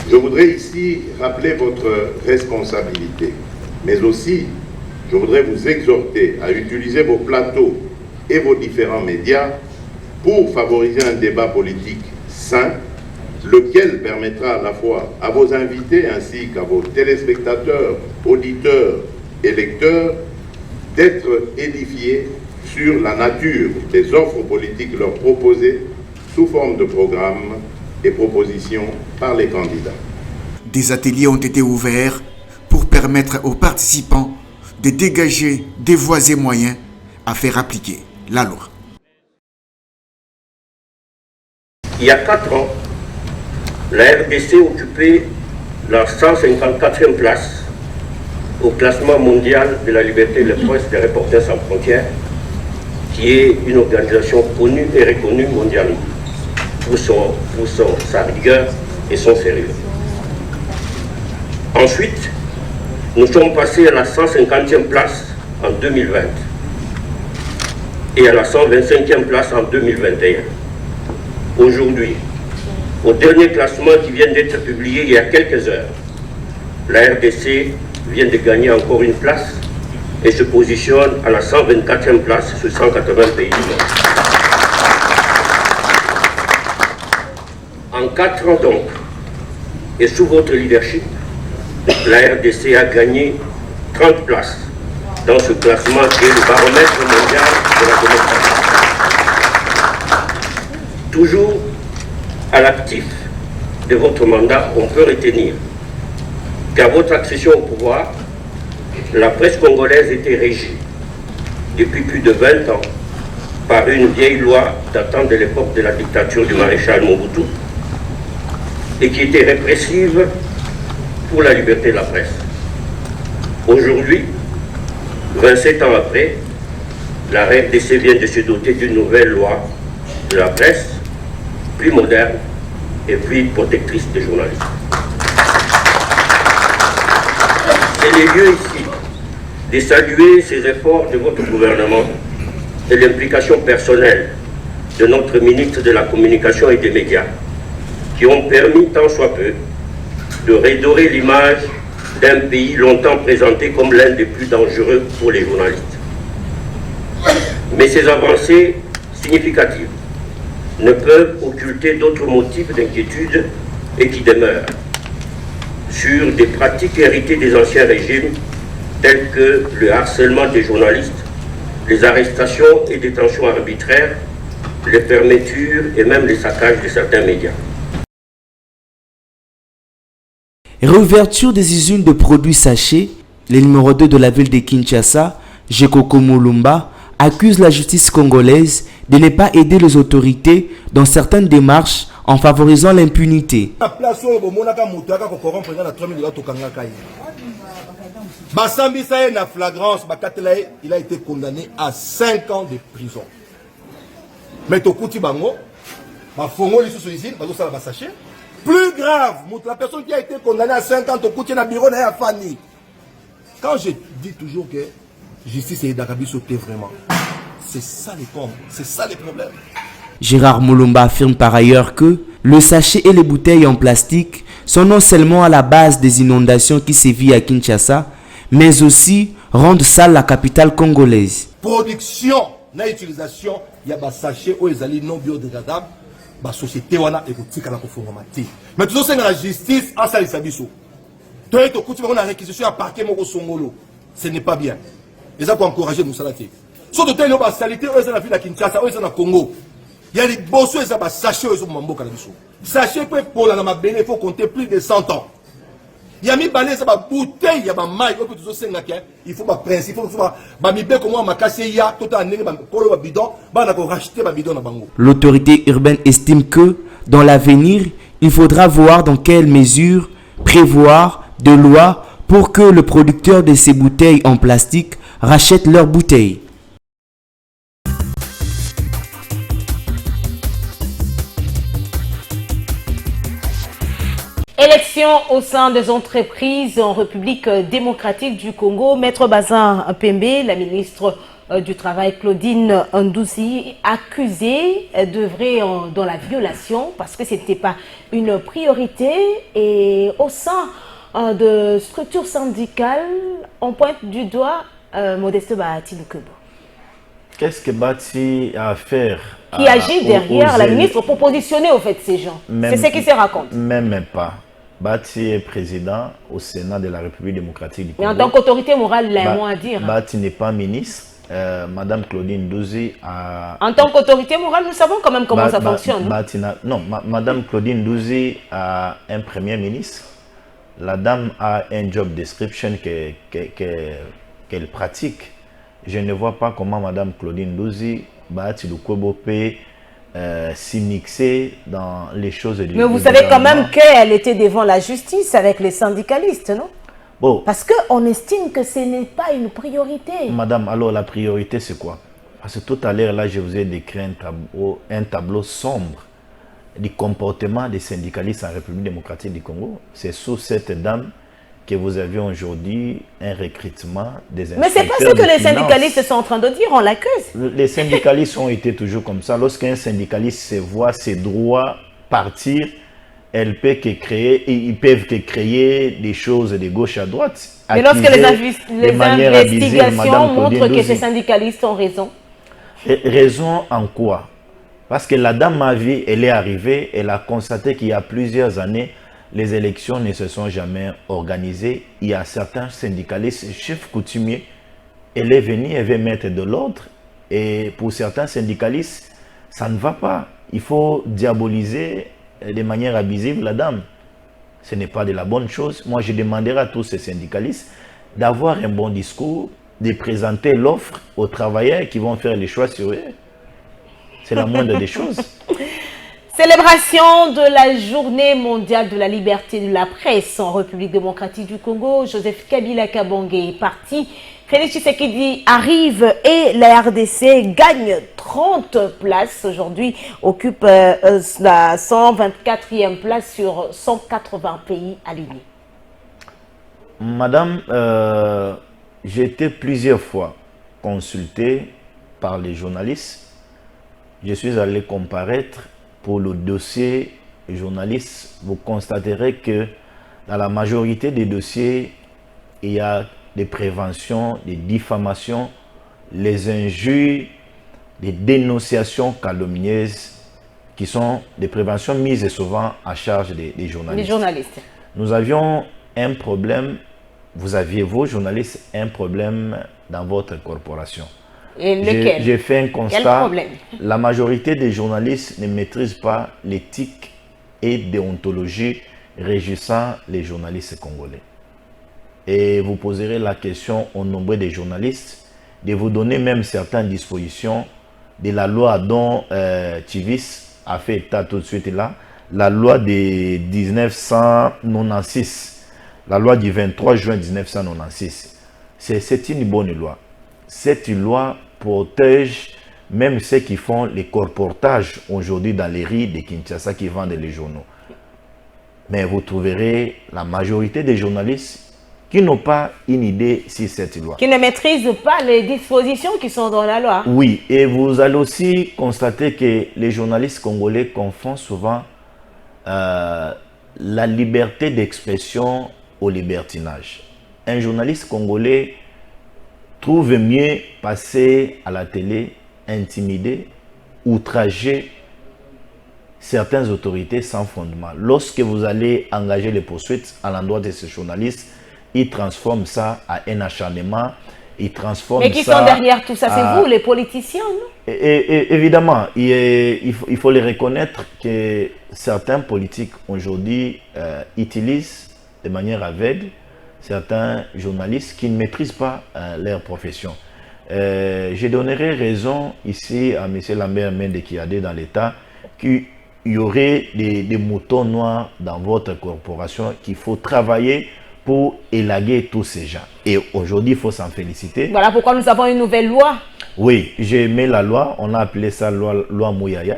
Je voudrais ici rappeler votre responsabilité, mais aussi je voudrais vous exhorter à utiliser vos plateaux et vos différents médias pour favoriser un débat politique sain, lequel permettra à la fois à vos invités ainsi qu'à vos téléspectateurs, auditeurs et lecteurs d'être édifiés sur la nature des offres politiques leur proposées sous forme de programmes et propositions par les candidats. Des ateliers ont été ouverts pour permettre aux participants de dégager des voies et moyens à faire appliquer la loi. Il y a 4 ans, la RDC occupait la 154e place au classement mondial de la liberté de la presse des Reporters sans frontières qui est une organisation connue et reconnue mondialement pour sa rigueur et son sérieux. Ensuite, nous sommes passés à la 150e place en 2020 et à la 125e place en 2021. Aujourd'hui, au dernier classement qui vient d'être publié il y a quelques heures, la RDC vient de gagner encore une place et se positionne à la 124e place sur 180 pays du monde. En 4 ans donc, et sous votre leadership, la RDC a gagné 30 places dans ce classement qui est le baromètre mondial de la démocratie. Toujours à l'actif de votre mandat, on peut retenir qu'à votre accession au pouvoir, la presse congolaise était régie depuis plus de 20 ans par une vieille loi datant de l'époque de la dictature du maréchal Mobutu et qui était répressive pour la liberté de la presse. Aujourd'hui, 27 ans après, la RDC vient de se doter d'une nouvelle loi de la presse, plus moderne et plus protectrice des journalistes. C'est le lieu ici de saluer ces efforts de votre gouvernement et l'implication personnelle de notre ministre de la Communication et des Médias, qui ont permis tant soit peu de redorer l'image d'un pays longtemps présenté comme l'un des plus dangereux pour les journalistes. Mais ces avancées significatives ne peuvent occulter d'autres motifs d'inquiétude et qui demeurent sur des pratiques héritées des anciens régimes telles que le harcèlement des journalistes, les arrestations et détentions arbitraires, les fermetures et même les saccages de certains médias. Réouverture des usines de produits sachets, le numéro 2 de la ville de Kinshasa, Jekoko Mulumba, accuse la justice congolaise de ne pas aider les autorités dans certaines démarches en favorisant l'impunité. Il a été condamné à 5 ans de prison. Mais Tokuti Bango, plus grave, la personne qui a été condamnée à 5 ans, Tokuti na bureau na Fanny. Quand je dis toujours que justice est d'Arabie sauté vraiment, c'est ça les pommes, c'est ça les problèmes. Gérard Mulumba affirme par ailleurs que le sachet et les bouteilles en plastique sont non seulement à la base des inondations qui sévissent à Kinshasa, mais aussi rendent sale la capitale congolaise. Production, na utilisation, il y a des sachets où ils allaient non biodégradables, la société wana écoute la conformité. Mais toujours c'est la justice en salle sabiso. Toi tu écoutes on a réquisition à parquet moko songolo. Ce n'est pas bien. Et ça pour encourager nous salati. Surtout tellement la saleté où la ville à Kinshasa, où na Congo. Il y a des bossos et ça va sachet où mambo kana biso. Sachet pour la ma il faut compter plus de 100 ans. Il y a mis balai ça va bouteille, il y a ma maille au toujours c'est il faut ma principe, il faut ma mi be comment ma casser ya tout en nene pour le bidon, ba na ko racheter ba bidon na bango. L'autorité urbaine estime que dans l'avenir, il faudra voir dans quelle mesure prévoir de lois pour que le producteur de ces bouteilles en plastique rachète leurs bouteilles. Élection au sein des entreprises en République démocratique du Congo. Maître Bazin Pembe, la ministre du Travail Claudine Ndouzi, accusée d'œuvrer dans la violation parce que ce n'était pas une priorité. Et au sein de structures syndicales, on pointe du doigt Modeste Bahati Lukubo. Qu'est-ce que Bahati a à faire? Qui agit derrière la ministre pour positionner au fait ces gens. C'est ce qui se raconte. Même pas. Bahati est président au Sénat de la République démocratique du Congo. Mais en tant qu'autorité morale, il a un mot à dire. Bahati n'est pas ministre. Madame Claudine Ndouzi a... En tant qu'autorité morale, nous savons quand même comment ça fonctionne. Madame Claudine Ndouzi a un premier ministre. La dame a un job description qu'elle pratique. Je ne vois pas comment Madame Claudine Ndouzi, Bahati Lukubo peut s'immiscer dans les choses du Mais vous savez quand même qu'elle était devant la justice avec les syndicalistes, non? Bon. Parce qu'on estime que ce n'est pas une priorité. Madame, alors la priorité c'est quoi? Parce que tout à l'heure, là, je vous ai décrit un tableau sombre du comportement des syndicalistes en République démocratique du Congo. C'est sous cette dame que vous avez aujourd'hui un recrutement des inspecteurs. Mais c'est pas ce que les syndicalistes sont en train de dire, on l'accuse. Les syndicalistes ont été toujours comme ça. Lorsqu'un syndicaliste se voit ses droits partir, ils peuvent que créer des choses de gauche à droite. Mais lorsque les investigations montrent que ces syndicalistes ont raison. Raison en quoi? Parce que la dame Mavi, elle est arrivée, elle a constaté qu'il y a plusieurs années, les élections ne se sont jamais organisées. Il y a certains syndicalistes, chefs coutumiers, elle est venue, elle veut mettre de l'ordre. Et pour certains syndicalistes, ça ne va pas. Il faut diaboliser de manière abusive la dame. Ce n'est pas de la bonne chose. Moi, je demanderai à tous ces syndicalistes d'avoir un bon discours, de présenter l'offre aux travailleurs qui vont faire les choix sur eux. C'est la moindre des choses. Célébration de la journée mondiale de la liberté de la presse en République démocratique du Congo. Joseph Kabila Kabange est parti. Félix Tshisekedi arrive et la RDC gagne 30 places. Aujourd'hui, occupe la 124e place sur 180 pays alignés. Madame, j'ai été plusieurs fois consulté par les journalistes. Je suis allé comparaître pour le dossier journaliste. Vous constaterez que dans la majorité des dossiers, il y a des préventions, des diffamations, les injures, des dénonciations calomnieuses qui sont des préventions mises souvent à charge des journalistes. Les journalistes. Nous avions un problème, vous aviez, vous, journalistes, un problème dans votre corporation. Et lequel? J'ai fait un constat. Quel problème? La majorité des journalistes ne maîtrisent pas l'éthique et déontologie régissant les journalistes congolais. Et vous poserez la question au nombre des journalistes de vous donner même certaines dispositions de la loi dont Tivis a fait état tout de suite là, la loi de 1996, la loi du 23 juin 1996. C'est une bonne loi. Cette loi protège même ceux qui font les colportages aujourd'hui dans les rues de Kinshasa qui vendent les journaux. Mais vous trouverez la majorité des journalistes qui n'ont pas une idée sur cette loi. Qui ne maîtrisent pas les dispositions qui sont dans la loi. Oui, et vous allez aussi constater que les journalistes congolais confondent souvent la liberté d'expression au libertinage. Un journaliste congolais trouve mieux passer à la télé, intimider, outrager certaines autorités sans fondement. Lorsque vous allez engager les poursuites à l'endroit de ces journalistes, ils transforment ça à un acharnement, ils transforment ça... Mais qui sont derrière tout ça? C'est vous, les politiciens, non? Évidemment, il faut les reconnaître que certains politiques aujourd'hui utilisent de manière aveugle certains journalistes qui ne maîtrisent pas leur profession. Je donnerai raison ici à M. Lambert Mende Kiadé dans l'État qu'il y aurait des moutons noirs dans votre corporation qu'il faut travailler pour élaguer tous ces gens. Et aujourd'hui, il faut s'en féliciter. Voilà pourquoi nous avons une nouvelle loi. Oui, j'ai aimé la loi. On a appelé ça loi Mouyaya.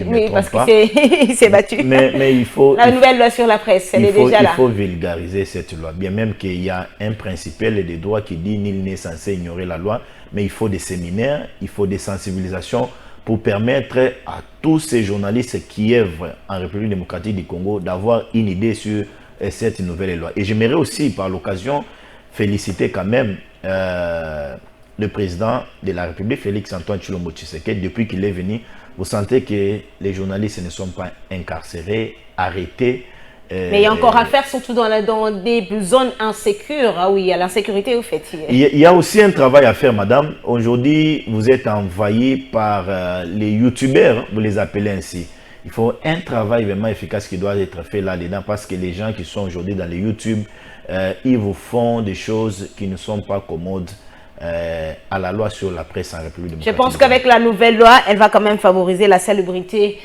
Oui, parce qu'il s'est battu. Mais il faut... La nouvelle loi sur la presse, elle est déjà là. Il faut vulgariser cette loi. Bien même qu'il y a un principal des droits qui dit nul n'est censé ignorer la loi, mais il faut des séminaires, il faut des sensibilisations pour permettre à tous ces journalistes qui œuvrent en République démocratique du Congo d'avoir une idée sur cette nouvelle loi. Et j'aimerais aussi, par l'occasion, féliciter quand même le président de la République, Félix-Antoine Tshilombo Tshisekedi. Depuis qu'il est venu, vous sentez que les journalistes ne sont pas incarcérés, arrêtés. Mais il y a encore à faire, surtout dans des zones insécures. Ah oui, il y a l'insécurité au fait. Il y a aussi un travail à faire, madame. Aujourd'hui, vous êtes envahi par les youtubeurs, vous les appelez ainsi. Il faut un travail vraiment efficace qui doit être fait là-dedans parce que les gens qui sont aujourd'hui dans les YouTube, ils vous font des choses qui ne sont pas commodes à la loi sur la presse en République démocratique. Je pense qu'avec la nouvelle loi, elle va quand même favoriser la salubrité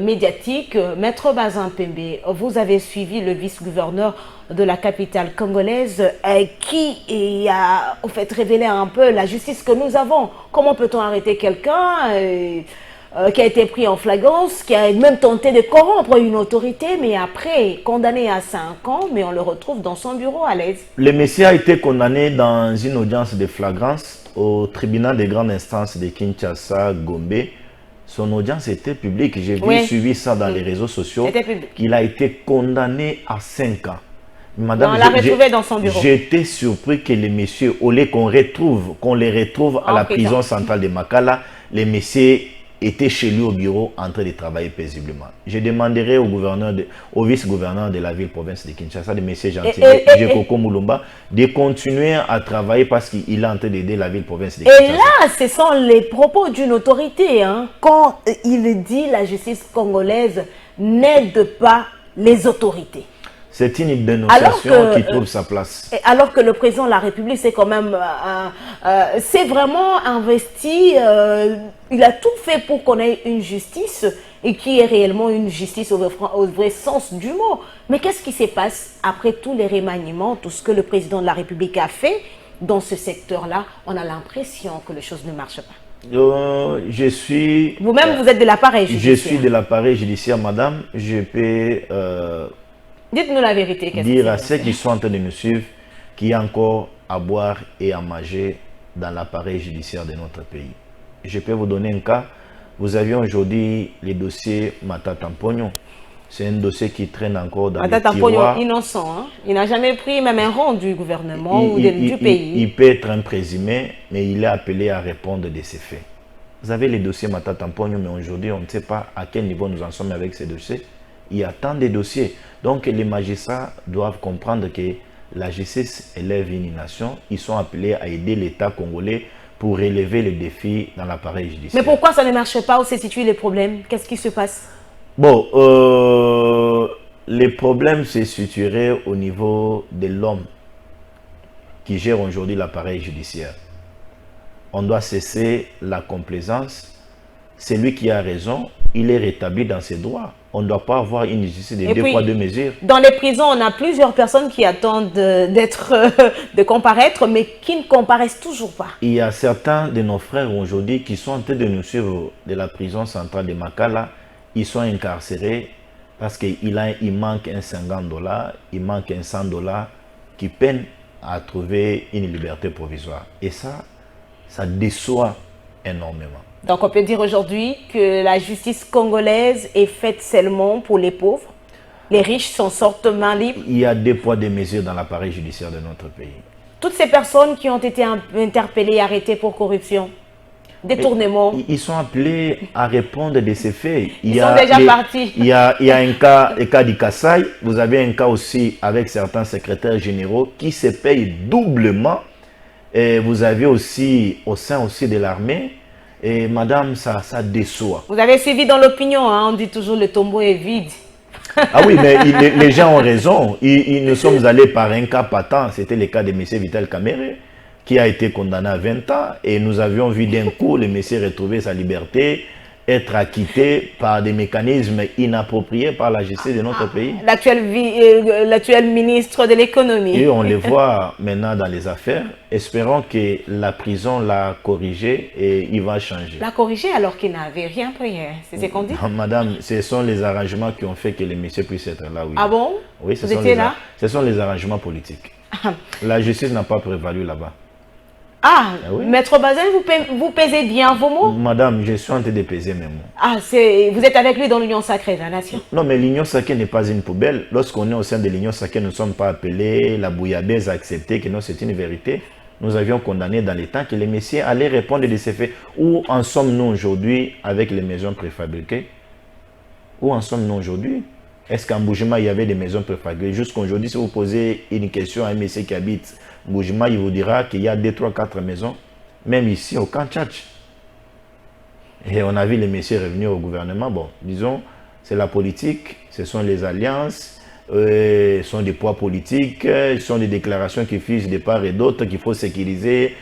médiatique. Maître Bazin Pembe, vous avez suivi le vice-gouverneur de la capitale congolaise qui a au fait révélé un peu la justice que nous avons. Comment peut-on arrêter quelqu'un qui a été pris en flagrance, qui a même tenté de corrompre une autorité, mais après condamné à 5 ans, mais on le retrouve dans son bureau à l'aise. Le monsieur a été condamné dans une audience de flagrance au tribunal de grande instance de Kinshasa, Gombe. Son audience était publique. J'ai suivi ça dans les réseaux sociaux. Il a été condamné à 5 ans. Madame, on l'a retrouvé dans son bureau. J'étais surpris que les messieurs, au lieu qu'on les retrouve à la prison centrale de Makala, les messieurs étaient chez lui au bureau en train de travailler paisiblement. Je demanderai au vice-gouverneur de la ville-province de Kinshasa, le monsieur Gentil, Jekoko Moulumba, de continuer à travailler parce qu'il est en train d'aider la ville-province de Kinshasa. Et là, ce sont les propos d'une autorité. Hein, quand il dit la justice congolaise n'aide pas les autorités. C'est une dénonciation qui trouve sa place. Alors que le président de la République, c'est quand même, c'est vraiment investi, il a tout fait pour qu'on ait une justice et qui est réellement une justice au vrai sens du mot. Mais qu'est-ce qui se passe après tous les remaniements, tout ce que le président de la République a fait dans ce secteur-là? On a l'impression que les choses ne marchent pas. Vous-même, vous êtes de l'appareil judiciaire. Je suis de l'appareil judiciaire, madame. Je peux... dites-nous la vérité. Dire à ceux qui sont en train de nous suivre qu'il y a encore à boire et à manger dans l'appareil judiciaire de notre pays. Je peux vous donner un cas. Vous aviez aujourd'hui les dossiers Matata Mpognon. C'est un dossier qui traîne encore dans les tiroirs. Innocent. Hein? Il n'a jamais pris même un rang du gouvernement ou du pays. Il peut être un présumé, mais il est appelé à répondre de ses faits. Vous avez les dossiers Matata Mpognon, mais aujourd'hui, on ne sait pas à quel niveau nous en sommes avec ces dossiers. Il y a tant de dossiers. Donc les magistrats doivent comprendre que la justice élève une nation. Ils sont appelés à aider l'État congolais pour relever les défis dans l'appareil judiciaire. Mais pourquoi ça ne marche pas? Où se situent les problèmes? Qu'est-ce qui se passe? Bon, les problèmes se situeraient au niveau de l'homme qui gère aujourd'hui l'appareil judiciaire. On doit cesser la complaisance. C'est lui qui a raison. Il est rétabli dans ses droits. On ne doit pas avoir une justice de deux poids, deux mesures. Dans les prisons, on a plusieurs personnes qui attendent de comparaître, mais qui ne comparaissent toujours pas. Il y a certains de nos frères aujourd'hui qui sont en train de nous suivre de la prison centrale de Makala. Ils sont incarcérés parce qu'il manque un $50, il manque un $100 qui peinent à trouver une liberté provisoire. Et ça déçoit énormément. Donc on peut dire aujourd'hui que la justice congolaise est faite seulement pour les pauvres. Les riches s'en sortent main libre. Il y a deux poids, deux mesures dans l'appareil judiciaire de notre pays. Toutes ces personnes qui ont été interpellées et arrêtées pour corruption, détournement. Ils sont appelés à répondre de ces faits. Ils sont déjà partis. Il y a un cas, le cas du Kassai. Vous avez un cas aussi avec certains secrétaires généraux qui se payent doublement. Et vous avez aussi au sein aussi de l'armée. Et madame, ça déçoit. Vous avez suivi dans l'opinion, hein, on dit toujours le tombeau est vide. Ah oui, mais les gens ont raison. Nous sommes allés par un cas patent. C'était le cas de M. Vital Kamere, qui a été condamné à 20 ans. Et nous avions vu d'un coup le monsieur retrouver sa liberté, être acquitté par des mécanismes inappropriés par la justice de notre pays. L'actuel ministre de l'économie. Et on les voit maintenant dans les affaires. Espérons que la prison l'a corrigé et il va changer. L'a corrigé alors qu'il n'avait rien pris. C'est ce qu'on dit? Madame, ce sont les arrangements qui ont fait que les messieurs puissent être là. Oui. Ah bon? Oui, vous étiez là? Ce sont les arrangements politiques. La justice n'a pas prévalu là-bas. Ah oui. Maître Bazin, vous pesez bien vos mots? Madame, je suis en train de peser mes mots. Ah, vous êtes avec lui dans l'Union sacrée de la nation? Non, mais l'Union sacrée n'est pas une poubelle. Lorsqu'on est au sein de l'Union sacrée, nous ne sommes pas appelés, la bouillabaisse à accepter que non, c'est une vérité. Nous avions condamné dans les temps que les messieurs allaient répondre de ces faits. Où en sommes-nous aujourd'hui avec les maisons préfabriquées? Où en sommes-nous aujourd'hui? Est-ce qu'en Boujima, il y avait des maisons préfabriquées? Jusqu'aujourd'hui, si vous posez une question à un monsieur qui habite Boujima, il vous dira qu'il y a 2, 3, 4 maisons, même ici au camp Tchatch. Et on a vu les messieurs revenir au gouvernement. Bon, disons, c'est la politique, ce sont les alliances, ce sont des poids politiques, ce sont des déclarations qui fusent de part et d'autre, qu'il faut sécuriser.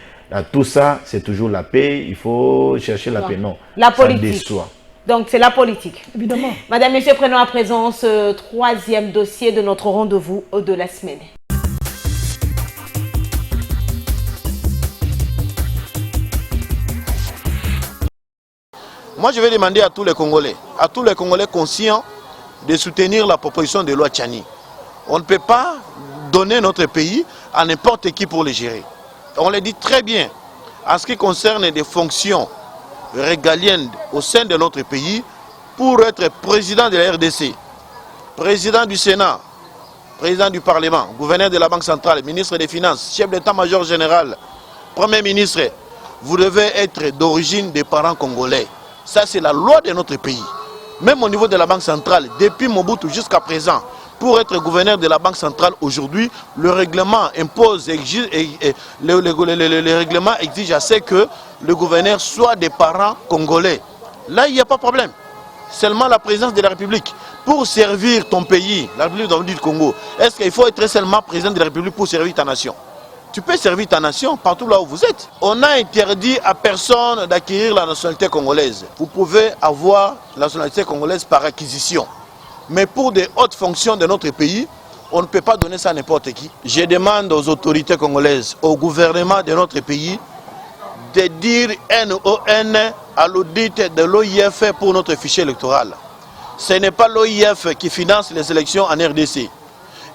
Tout ça, c'est toujours la paix, il faut chercher la paix. Non, la politique. Ça déçoit. Donc, c'est la politique. Évidemment. Madame, Messieurs, prenons à présent ce troisième dossier de notre rendez-vous de la semaine. Moi, je vais demander à tous les Congolais conscients de soutenir la proposition de loi Tchani. On ne peut pas donner notre pays à n'importe qui pour le gérer. On le dit très bien. En ce qui concerne des fonctions régaliennes au sein de notre pays, pour être président de la RDC, président du Sénat, président du Parlement, gouverneur de la Banque centrale, ministre des Finances, chef d'état-major général, premier ministre, vous devez être d'origine des parents congolais. Ça, c'est la loi de notre pays. Même au niveau de la Banque centrale, depuis Mobutu jusqu'à présent, pour être gouverneur de la Banque centrale aujourd'hui, le règlement impose, le règlement exige assez que le gouverneur soit des parents congolais. Là, il n'y a pas de problème. Seulement la présidence de la République. Pour servir ton pays, la République du Congo, est-ce qu'il faut être seulement président de la République pour servir ta nation? Tu peux servir ta nation partout là où vous êtes. On a interdit à personne d'acquérir la nationalité congolaise. Vous pouvez avoir la nationalité congolaise par acquisition. Mais pour des hautes fonctions de notre pays, on ne peut pas donner ça à n'importe qui. Je demande aux autorités congolaises, au gouvernement de notre pays, de dire NON à l'audit de l'OIF pour notre fichier électoral. Ce n'est pas l'OIF qui finance les élections en RDC.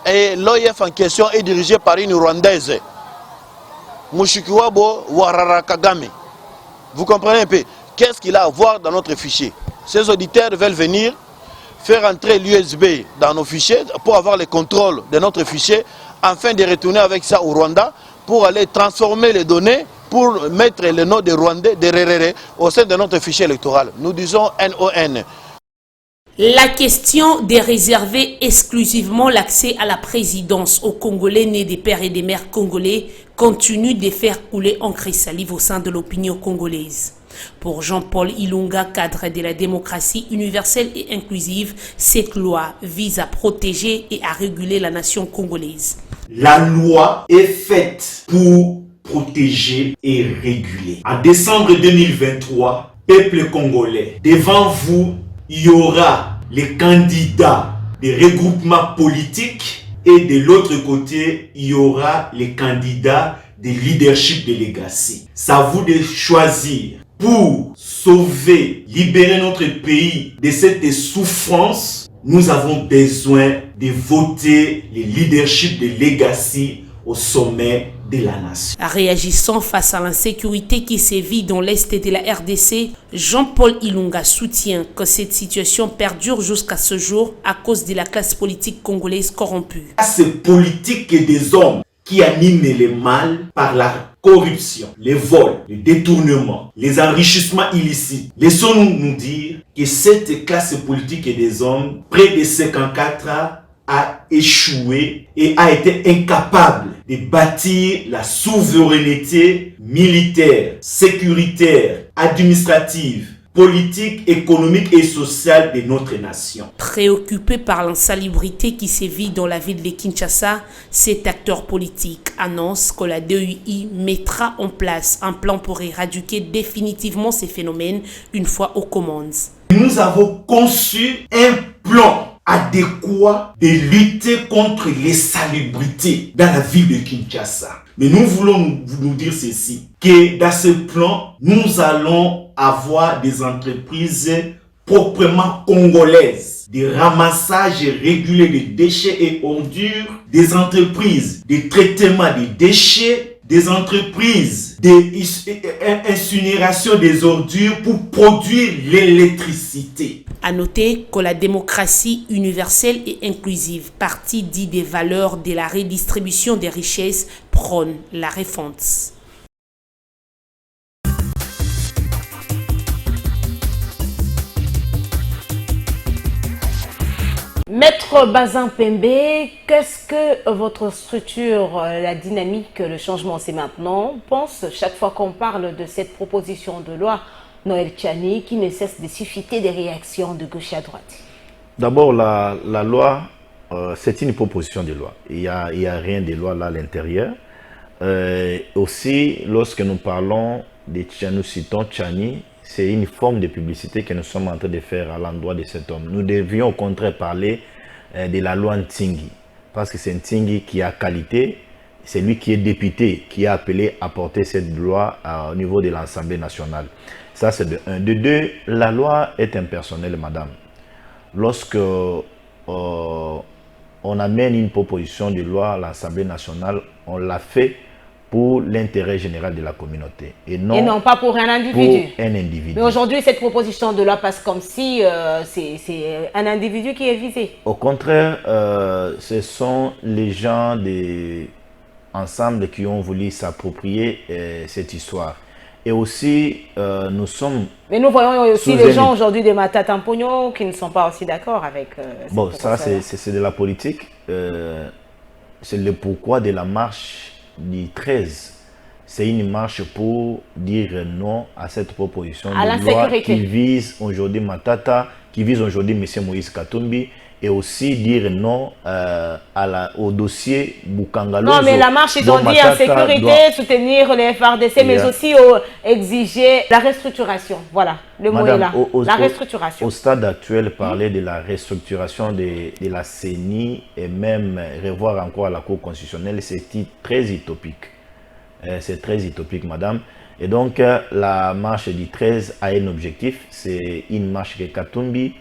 Et l'OIF en question est dirigé par une Rwandaise. Mushikiwabo Warara Kagame. Vous comprenez un peu? Qu'est-ce qu'il a à voir dans notre fichier? Ces auditeurs veulent venir faire entrer l'USB dans nos fichiers pour avoir le contrôle de notre fichier afin de retourner avec ça au Rwanda pour aller transformer les données pour mettre le nom des Rwandais, des Réréré, au sein de notre fichier électoral. Nous disons NON. La question de réserver exclusivement l'accès à la présidence aux Congolais nés des pères et des mères congolais continue de faire couler encre et salive au sein de l'opinion congolaise. Pour Jean-Paul Ilunga, cadre de la démocratie universelle et inclusive, cette loi vise à protéger et à réguler la nation congolaise. La loi est faite pour protéger et réguler. En décembre 2023, peuple congolais, devant vous, il y aura les candidats des regroupements politiques et de l'autre côté, il y aura les candidats des leadership de legacy. C'est à vous de choisir pour sauver, libérer notre pays de cette souffrance. Nous avons besoin de voter les leadership de legacy au sommet de la nation. Réagissant face à l'insécurité qui sévit dans l'est de la RDC, Jean-Paul Ilunga soutient que cette situation perdure jusqu'à ce jour à cause de la classe politique congolaise corrompue. C'est politique et des hommes qui animent le mal par la corruption, les vols, les détournements, les enrichissements illicites. Laissons-nous nous dire que cette classe politique et des hommes, près de 54 ans, a échoué et a été incapable de bâtir la souveraineté militaire, sécuritaire, administrative, politique, économique et sociale de notre nation. Préoccupé par l'insalubrité qui sévit dans la ville de Kinshasa, cet acteur politique annonce que la DUI mettra en place un plan pour éradiquer définitivement ces phénomènes une fois aux commandes. Nous avons conçu un plan adéquat de lutter contre l'insalubrité dans la ville de Kinshasa. Mais nous voulons nous dire ceci, que dans ce plan, nous allons avoir des entreprises proprement congolaises, des ramassages régulés de déchets et ordures, des entreprises de traitement des déchets, des entreprises d'incinération des ordures pour produire l'électricité. À noter que la démocratie universelle et inclusive, partie dit des valeurs de la redistribution des richesses, prône la refonte. Maître Bazin Pembe, qu'est-ce que votre structure, la dynamique, le changement, c'est maintenant, pense chaque fois qu'on parle de cette proposition de loi Noël Tchani qui ne cesse de susciter des réactions de gauche à droite? D'abord, la loi, c'est une proposition de loi. Il n'y a rien de loi là à l'intérieur. Aussi, lorsque nous parlons de Tchani, nous citons Tchani, c'est une forme de publicité que nous sommes en train de faire à l'endroit de cet homme. Nous devions au contraire parler de la loi Ntingi, parce que c'est Ntingi qui a qualité, c'est lui qui est député, qui a appelé à porter cette loi au niveau de l'Assemblée nationale. Ça, c'est de un. De deux, la loi est impersonnelle, madame. Lorsque on amène une proposition de loi à l'Assemblée nationale, on l'a fait pour l'intérêt général de la communauté. Et non pas pour un individu. Pour un individu. Mais aujourd'hui, cette proposition de loi passe comme si c'est un individu qui est visé. Au contraire, ce sont les gens ensemble qui ont voulu s'approprier cette histoire. Et aussi, nous sommes... Mais nous voyons aussi les gens aujourd'hui de Matatampogno qui ne sont pas aussi d'accord avec... bon, ça, c'est de la politique. C'est le pourquoi de la marche du 13. C'est une marche pour dire non à cette proposition de loi qui vise aujourd'hui Matata, qui vise aujourd'hui M. Moïse Katumbi, et aussi dire non au dossier Bukangalozo. Non, mais la marche, ils ont dit en sécurité, soutenir les FARDC, mais aussi exiger la restructuration. Voilà, le mot est là. La restructuration. Au stade actuel, parler de la restructuration de la CENI et même revoir encore la Cour constitutionnelle, c'est très utopique. C'est très utopique, madame. Et donc, la marche du 13 a un objectif, c'est une marche que Katumbi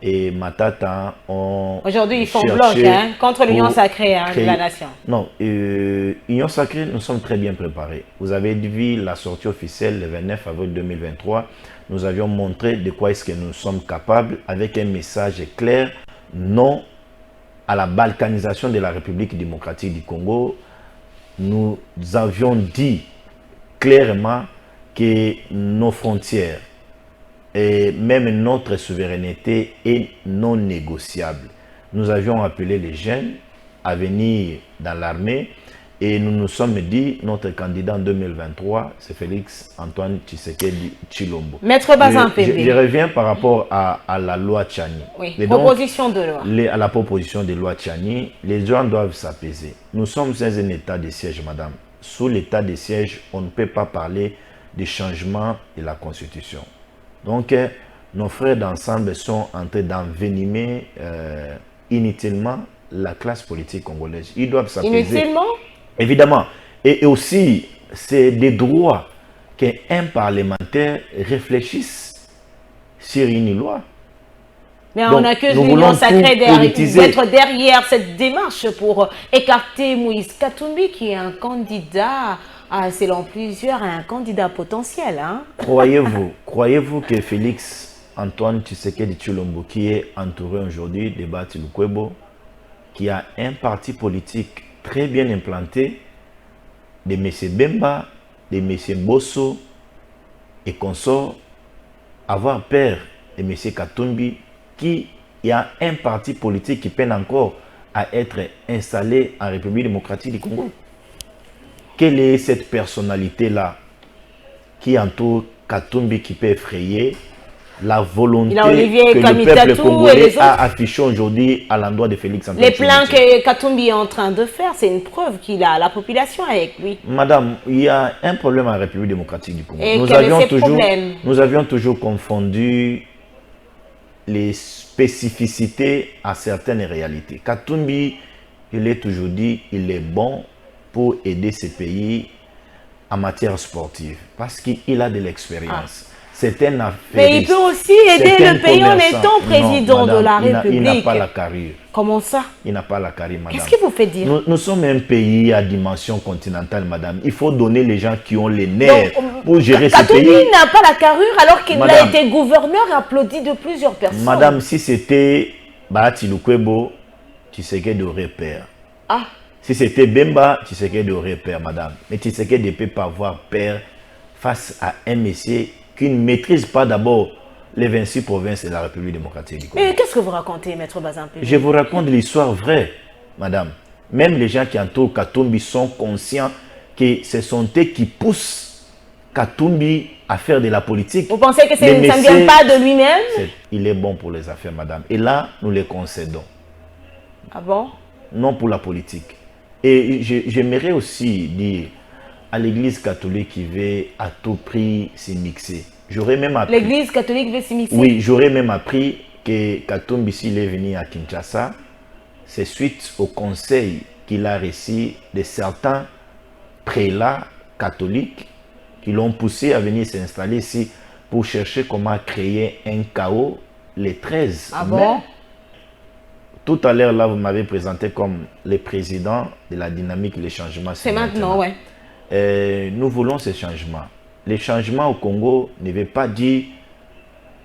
et Matata ont... Aujourd'hui, ils font bloc contre l'Union sacrée de la nation. Non, Union sacrée, nous sommes très bien préparés. Vous avez vu la sortie officielle le 29 avril 2023. Nous avions montré de quoi est-ce que nous sommes capables avec un message clair, non à la balkanisation de la République démocratique du Congo. Nous avions dit clairement que nos frontières et même notre souveraineté est non négociable. Nous avions appelé les jeunes à venir dans l'armée et nous nous sommes dit notre candidat en 2023, c'est Félix Antoine Tshisekedi Tshilombo. Maître Bazampébé. Je reviens par rapport à la loi Tchani. Oui, proposition de loi. À la proposition de loi Tchani, les gens doivent s'apaiser. Nous sommes dans un état de siège, madame. Sous l'état de siège, on ne peut pas parler de changement de la Constitution. Donc, nos frères d'ensemble sont en train d'envenimer inutilement la classe politique congolaise. Ils doivent s'apaiser. Inutilement? Évidemment. Et aussi, c'est des droits qu'un parlementaire réfléchisse sur une loi. Mais donc, on accuse l'Union sacrée d'être derrière cette démarche pour écarter Moïse Katumbi, qui est un candidat, selon plusieurs, un candidat potentiel. Hein? Croyez-vous que Félix Antoine Tshisekedi Tshilombo, qui est entouré aujourd'hui de Bati Lukwebo, qui a un parti politique très bien implanté, de M. Bemba, de M. Bosso et consorts, avoir peur de M. Katumbi, qui y a un parti politique qui peine encore à être installé en République démocratique du Congo. Quelle est cette personnalité-là qui entoure Katumbi, qui peut effrayer la volonté que le peuple congolais a affichée aujourd'hui à l'endroit de Félix Antoine Tshisekedi? Les plans que Katumbi est en train de faire, c'est une preuve qu'il a la population avec lui. Madame, il y a un problème en République démocratique du Congo. Et nous avions toujours confondu les spécificités à certaines réalités. Katumbi, il est toujours dit, il est bon pour aider ces pays en matière sportive parce qu'il a de l'expérience. C'est un affairiste. Mais il peut aussi aider le pays en étant président de la République. Il n'a pas la carrure. Comment ça? Il n'a pas la carrure, madame. Qu'est-ce qui vous fait dire? Nous sommes un pays à dimension continentale, madame. Il faut donner les gens qui ont les nerfs pour gérer ce pays. Katumbi n'a pas la carrure alors qu'il a été gouverneur applaudi de plusieurs personnes. Madame, si c'était Bahati Lukwebo, Tshisekedi aurait peur. Si c'était Bemba, Tshisekedi aurait peur, madame. Mais Tshisekedi ne peut pas avoir peur face à un monsieur qui ne maîtrise pas d'abord les 26 provinces de la République démocratique du Congo. Et qu'est-ce que vous racontez, Maître Bazampébé? Je vous raconte l'histoire vraie, madame. Même les gens qui entourent Katumbi sont conscients que ce sont eux qui poussent Katumbi à faire de la politique. Vous pensez que ça ne vient pas de lui-même? Il est bon pour les affaires, madame. Et là, nous les concédons. Ah bon? Non pour la politique. Et j'aimerais aussi dire à l'Église catholique qui veut à tout prix s'y mixer. J'aurais même appris... L'église catholique veut s'immiscer? Oui, j'aurais même appris que Katumbi, s'il est venu à Kinshasa, c'est suite au conseil qu'il a reçu de certains prélats catholiques qui l'ont poussé à venir s'installer ici pour chercher comment créer un chaos le 13 Ah mai. bon? Tout à l'heure, là, vous m'avez présenté comme le président de la dynamique, les changements. C'est maintenant, ouais. Nous voulons ces changements. Les changements au Congo ne veut pas dire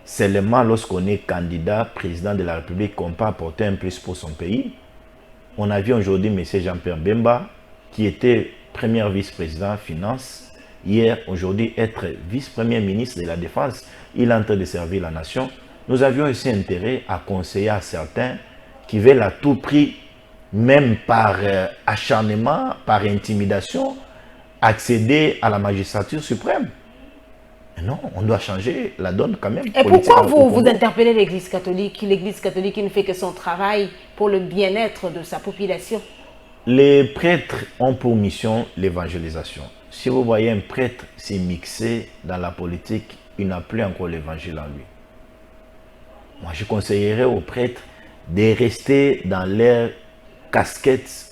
seulement lorsqu'on est candidat président de la République qu'on peut apporter un plus pour son pays. On a vu aujourd'hui M. Jean-Pierre Bemba, qui était premier vice-président finance, hier, aujourd'hui, être vice-premier ministre de la Défense. Il est en train de servir la nation. Nous avions aussi intérêt à conseiller à certains qui veulent à tout prix, même par acharnement, par intimidation, accéder à la magistrature suprême. Mais non, on doit changer la donne quand même. Et pourquoi vous interpellez l'Église catholique qui ne fait que son travail pour le bien-être de sa population? Les prêtres ont pour mission l'évangélisation. Si vous voyez un prêtre s'est mixé dans la politique, il n'a plus encore l'évangile en lui. Moi, je conseillerais aux prêtres de rester dans leur casquette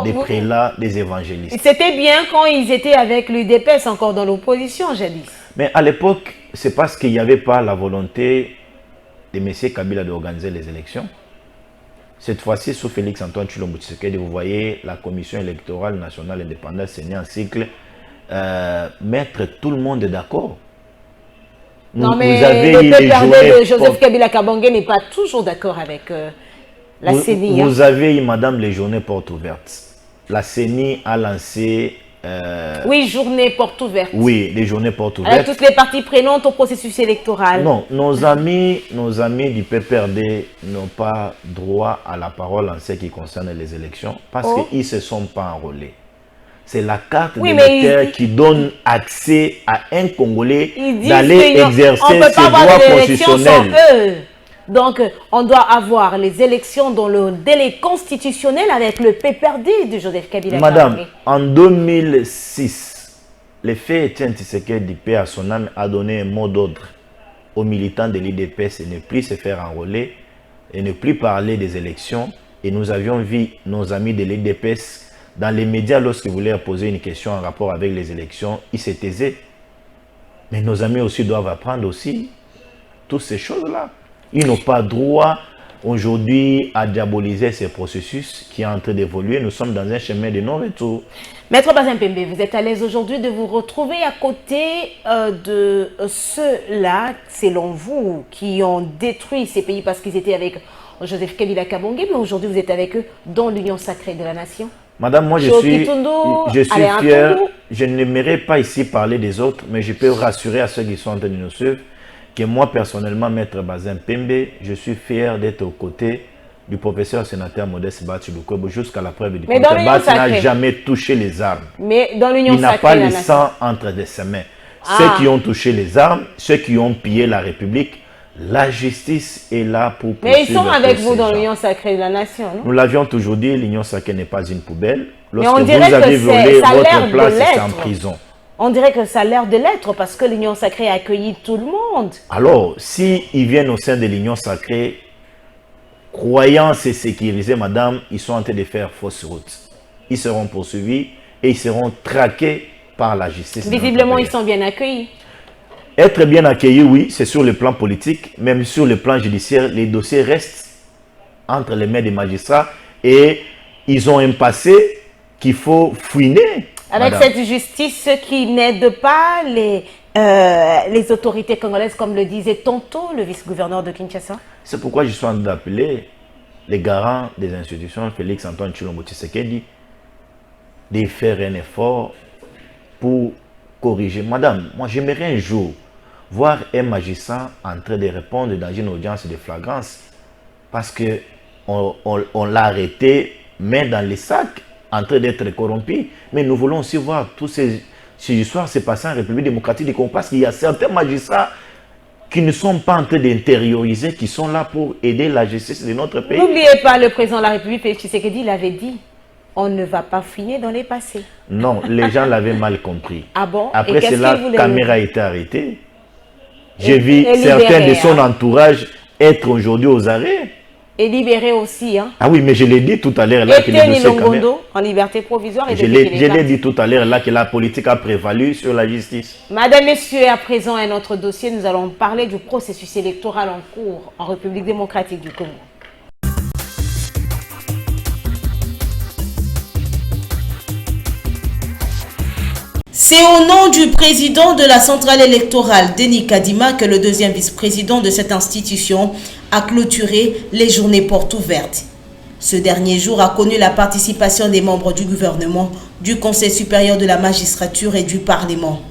des prélats, des évangélistes. C'était bien quand ils étaient avec l'UDPS, encore dans l'opposition, jadis. Mais à l'époque, c'est parce qu'il n'y avait pas la volonté de M. Kabila d'organiser les élections. Cette fois-ci, sous Félix Antoine Tshilombo Tshisekedi, vous voyez la Commission électorale nationale indépendante s'est en cycle, mettre tout le monde d'accord. Non, mais le PPRD de Joseph Kabila Kabange n'est pas toujours d'accord avec la CENI. Vous avez, madame, les journées portes ouvertes. La CENI a lancé... oui, journée porte ouverte. Oui, les journées portes ouvertes. Avec toutes les parties prenantes au processus électoral. Non, nos amis du PPRD n'ont pas droit à la parole en ce qui concerne les élections parce qu'ils ne se sont pas enrôlés. C'est la carte d'électeur qui donne accès à un Congolais d'aller exercer ses droits constitutionnels. Donc, on doit avoir les élections dans le délai constitutionnel avec le PPRD de Joseph Kabila. Madame, en 2006, le fait Etienne Tshisekedi, paix à son âme, a donné un mot d'ordre aux militants de l'IDPS et ne plus se faire enrôler et ne plus parler des élections. Et nous avions vu nos amis de l'IDPS dans les médias, lorsqu'ils voulaient poser une question en rapport avec les élections, ils se taisaient. Mais nos amis aussi doivent apprendre aussi toutes ces choses-là. Ils n'ont pas droit aujourd'hui à diaboliser ces processus qui est en train d'évoluer. Nous sommes dans un chemin de non-retour. Maître Bazin Pembe, vous êtes à l'aise aujourd'hui de vous retrouver à côté de ceux-là, selon vous, qui ont détruit ces pays parce qu'ils étaient avec Joseph Kabila Kabange, mais aujourd'hui vous êtes avec eux dans l'Union sacrée de la nation? Madame, moi je suis fier, je n'aimerais pas ici parler des autres, mais je peux rassurer à ceux qui sont en train de nous suivre que moi personnellement, Maître Bazin Pembe, je suis fier d'être aux côtés du professeur sénateur Modeste Batsi Lukwebo jusqu'à la preuve du contraire. Batsi n'a jamais touché les armes. Mais dans l'Union sacrée, il n'a pas le sang entre ses mains. Ceux qui ont touché les armes, ceux qui ont pillé la République, la justice est là pour poursuivre. Mais ils sont avec vous dans l'Union sacrée de la nation, non? Nous l'avions toujours dit, l'Union sacrée n'est pas une poubelle. Lorsque vous avez violé votre place, c'est en prison. On dirait que ça a l'air de l'être parce que l'Union sacrée a accueilli tout le monde. Alors, s'ils viennent au sein de l'Union sacrée, croyant se sécuriser, madame, ils sont en train de faire fausse route. Ils seront poursuivis et ils seront traqués par la justice. Visiblement, ils sont bien accueillis. Être bien accueillis, oui, c'est sur le plan politique, même sur le plan judiciaire, les dossiers restent entre les mains des magistrats et ils ont un passé qu'il faut fouiner. Avec cette justice qui n'aide pas les autorités congolaises, comme le disait tantôt le vice-gouverneur de Kinshasa. C'est pourquoi je suis en train d'appeler les garants des institutions, Félix Antoine Tshilombo Tshisekedi, de faire un effort pour corriger. Madame, moi j'aimerais un jour voir un magistrat en train de répondre dans une audience de flagrance parce qu'on l'a arrêté, main dans les sacs, en train d'être corrompu. Mais nous voulons aussi voir toutes ces histoires se passer en République démocratique du Congo parce qu'il y a certains magistrats qui ne sont pas en train d'intérioriser, qui sont là pour aider la justice de notre pays. N'oubliez pas, le président de la République, Félix Tshisekedi, l'avait dit, on ne va pas fouiller dans les passés. Non, les gens l'avaient mal compris. Ah bon? Après cela, la caméra a été arrêtée. J'ai vu certains de son entourage être aujourd'hui aux arrêts. Et libéré aussi. Hein. Ah oui, mais je l'ai dit tout à l'heure là que le dossier quand même... en liberté provisoire. Et je l'ai dit tout à l'heure là que la politique a prévalu sur la justice. Madame, Messieurs, à présent un autre dossier, nous allons parler du processus électoral en cours en République démocratique du Congo. C'est au nom du président de la centrale électorale, Denis Kadima, que le deuxième vice-président de cette institution a clôturé les journées portes ouvertes. Ce dernier jour a connu la participation des membres du gouvernement, du Conseil supérieur de la magistrature et du Parlement.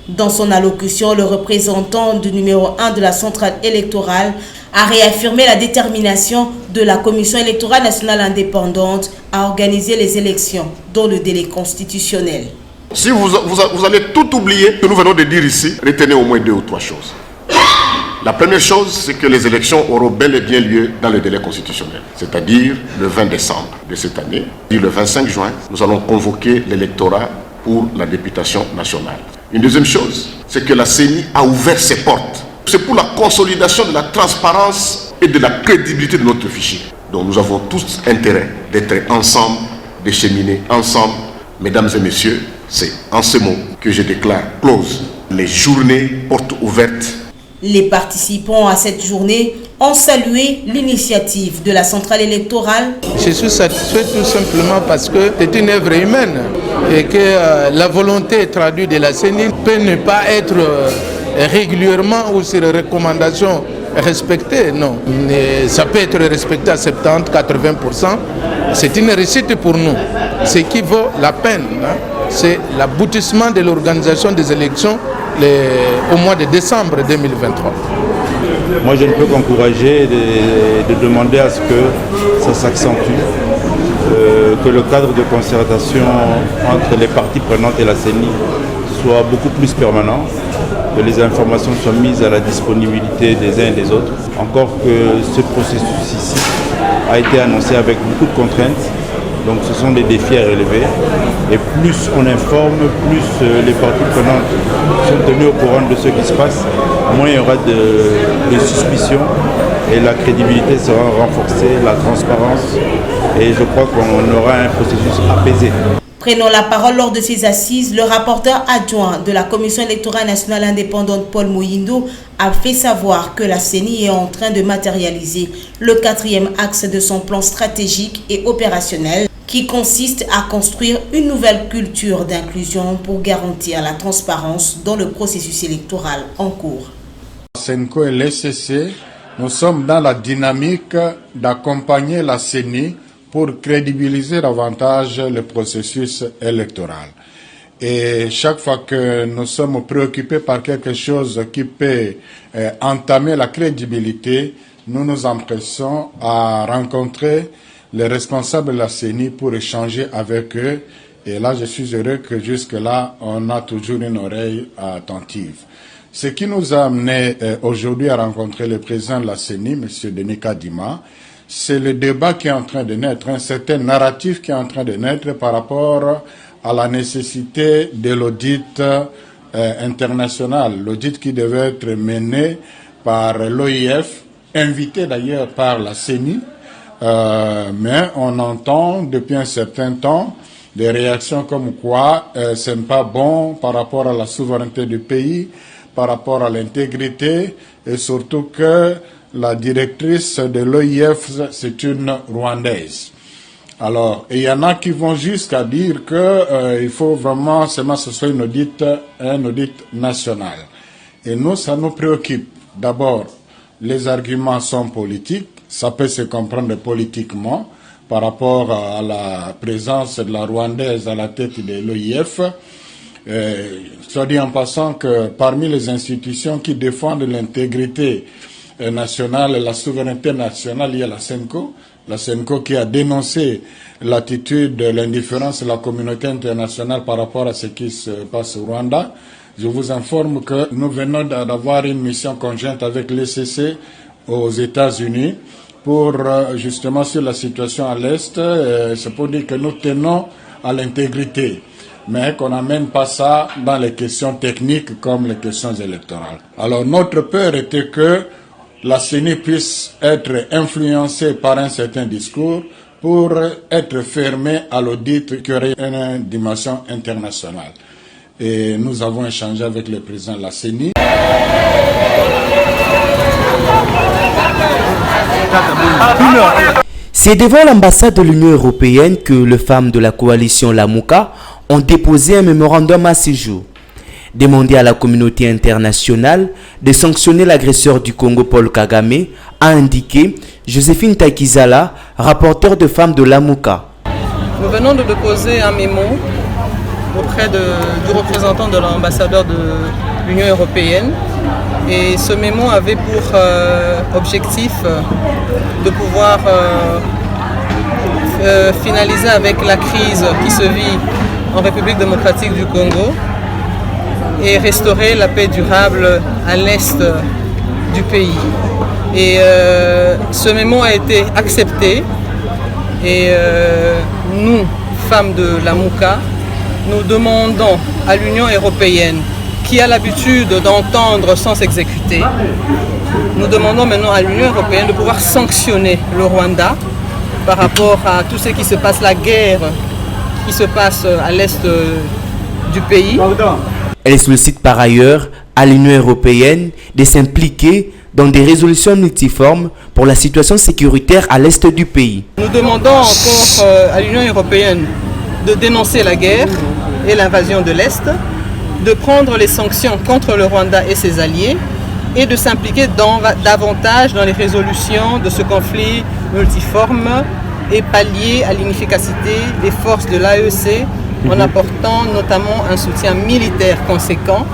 Dans son allocution, le représentant du numéro 1 de la centrale électorale a réaffirmé la détermination de la Commission électorale nationale indépendante à organiser les élections dans le délai constitutionnel. Si vous allez tout oublier que nous venons de dire ici, retenez au moins 2 ou 3 choses. La première chose, c'est que les élections auront bel et bien lieu dans le délai constitutionnel, c'est-à-dire le 20 décembre de cette année. Et le 25 juin, nous allons convoquer l'électorat pour la députation nationale. Une deuxième chose, c'est que la CENI a ouvert ses portes. C'est pour la consolidation de la transparence et de la crédibilité de notre fichier. Donc nous avons tous intérêt d'être ensemble, de cheminer ensemble. Mesdames et messieurs, c'est en ces mots que je déclare close les journées portes ouvertes. Les participants à cette journée ont salué l'initiative de la centrale électorale. Je suis satisfait tout simplement parce que c'est une œuvre humaine et que la volonté traduite de la CENI peut ne pas être régulièrement ou sur recommandation respectée. Non, mais ça peut être respecté à 70-80%. C'est une réussite pour nous. Ce qui vaut la peine, hein, c'est l'aboutissement de l'organisation des élections au mois de décembre 2023. Moi, je ne peux qu'encourager de demander à ce que ça s'accentue, que le cadre de concertation entre les parties prenantes et la CENI soit beaucoup plus permanent, que les informations soient mises à la disponibilité des uns et des autres. Encore que ce processus ici a été annoncé avec beaucoup de contraintes. Donc ce sont des défis à relever. Et plus on informe, plus les parties prenantes sont tenues au courant de ce qui se passe, moins il y aura de suspicions et la crédibilité sera renforcée, la transparence. Et je crois qu'on aura un processus apaisé. Prenant la parole lors de ces assises, le rapporteur adjoint de la Commission électorale nationale indépendante, Paul Moyindo, a fait savoir que la CENI est en train de matérialiser le 4e axe de son plan stratégique et opérationnel qui consiste à construire une nouvelle culture d'inclusion pour garantir la transparence dans le processus électoral en cours. SENCO et l'ECC, nous sommes dans la dynamique d'accompagner la CENI pour crédibiliser davantage le processus électoral. Et chaque fois que nous sommes préoccupés par quelque chose qui peut entamer la crédibilité, nous nous empressons à rencontrer les responsables de la CENI pour échanger avec eux. Et là, je suis heureux que jusque-là, on a toujours une oreille attentive. Ce qui nous a amené aujourd'hui à rencontrer le président de la CENI, M. Denis Kadima, c'est le débat qui est en train de naître, un certain narratif qui est en train de naître par rapport à la nécessité de l'audit international, l'audit qui devait être mené par l'OIF, invité d'ailleurs par la CENI, mais on entend depuis un certain temps des réactions comme quoi ce n'est pas bon par rapport à la souveraineté du pays, par rapport à l'intégrité, et surtout que la directrice de l'OIF, c'est une Rwandaise. Alors, il y en a qui vont jusqu'à dire que il faut vraiment seulement que ce soit un audit national. Et nous, ça nous préoccupe. D'abord, les arguments sont politiques, ça peut se comprendre politiquement par rapport à la présence de la Rwandaise à la tête de l'OIF. Soit dit en passant que parmi les institutions qui défendent l'intégrité nationale et la souveraineté nationale, il y a la SENCO qui a dénoncé l'attitude, l'indifférence de la communauté internationale par rapport à ce qui se passe au Rwanda. Je vous informe que nous venons d'avoir une mission conjointe avec l'ECC aux États-Unis pour justement sur la situation à l'Est. C'est pour dire que nous tenons à l'intégrité. mais qu'on n'amène pas ça dans les questions techniques comme les questions électorales. Alors notre peur était que la CENI puisse être influencée par un certain discours pour être fermée à l'audit qui aurait une dimension internationale. Et nous avons échangé avec le président de la CENI. C'est devant l'ambassade de l'Union européenne que les femmes de la coalition Lamuka ont déposé un mémorandum à ce jour. Demander à la communauté internationale de sanctionner l'agresseur du Congo Paul Kagame, a indiqué Joséphine Takizala, rapporteure de femmes de Lamuka. Nous venons de déposer un mémo auprès du représentant de l'ambassadeur de l'Union européenne. Et ce mémo avait pour objectif de pouvoir finaliser avec la crise qui se vit en République démocratique du Congo et restaurer la paix durable à l'est du pays. Et ce mémo a été accepté et nous, femmes de Lamuka, nous demandons à l'Union européenne, qui a l'habitude d'entendre sans s'exécuter, nous demandons maintenant à l'Union européenne de pouvoir sanctionner le Rwanda par rapport à tout ce qui se passe, la guerre qui se passe à l'est du pays. Elle sollicite par ailleurs à l'Union européenne de s'impliquer dans des résolutions multiformes pour la situation sécuritaire à l'est du pays. Nous demandons encore à l'Union européenne de dénoncer la guerre et l'invasion de l'Est, de prendre les sanctions contre le Rwanda et ses alliés et de s'impliquer davantage dans les résolutions de ce conflit multiforme et pallier à l'inefficacité des forces de l'AEC en apportant notamment un soutien militaire conséquent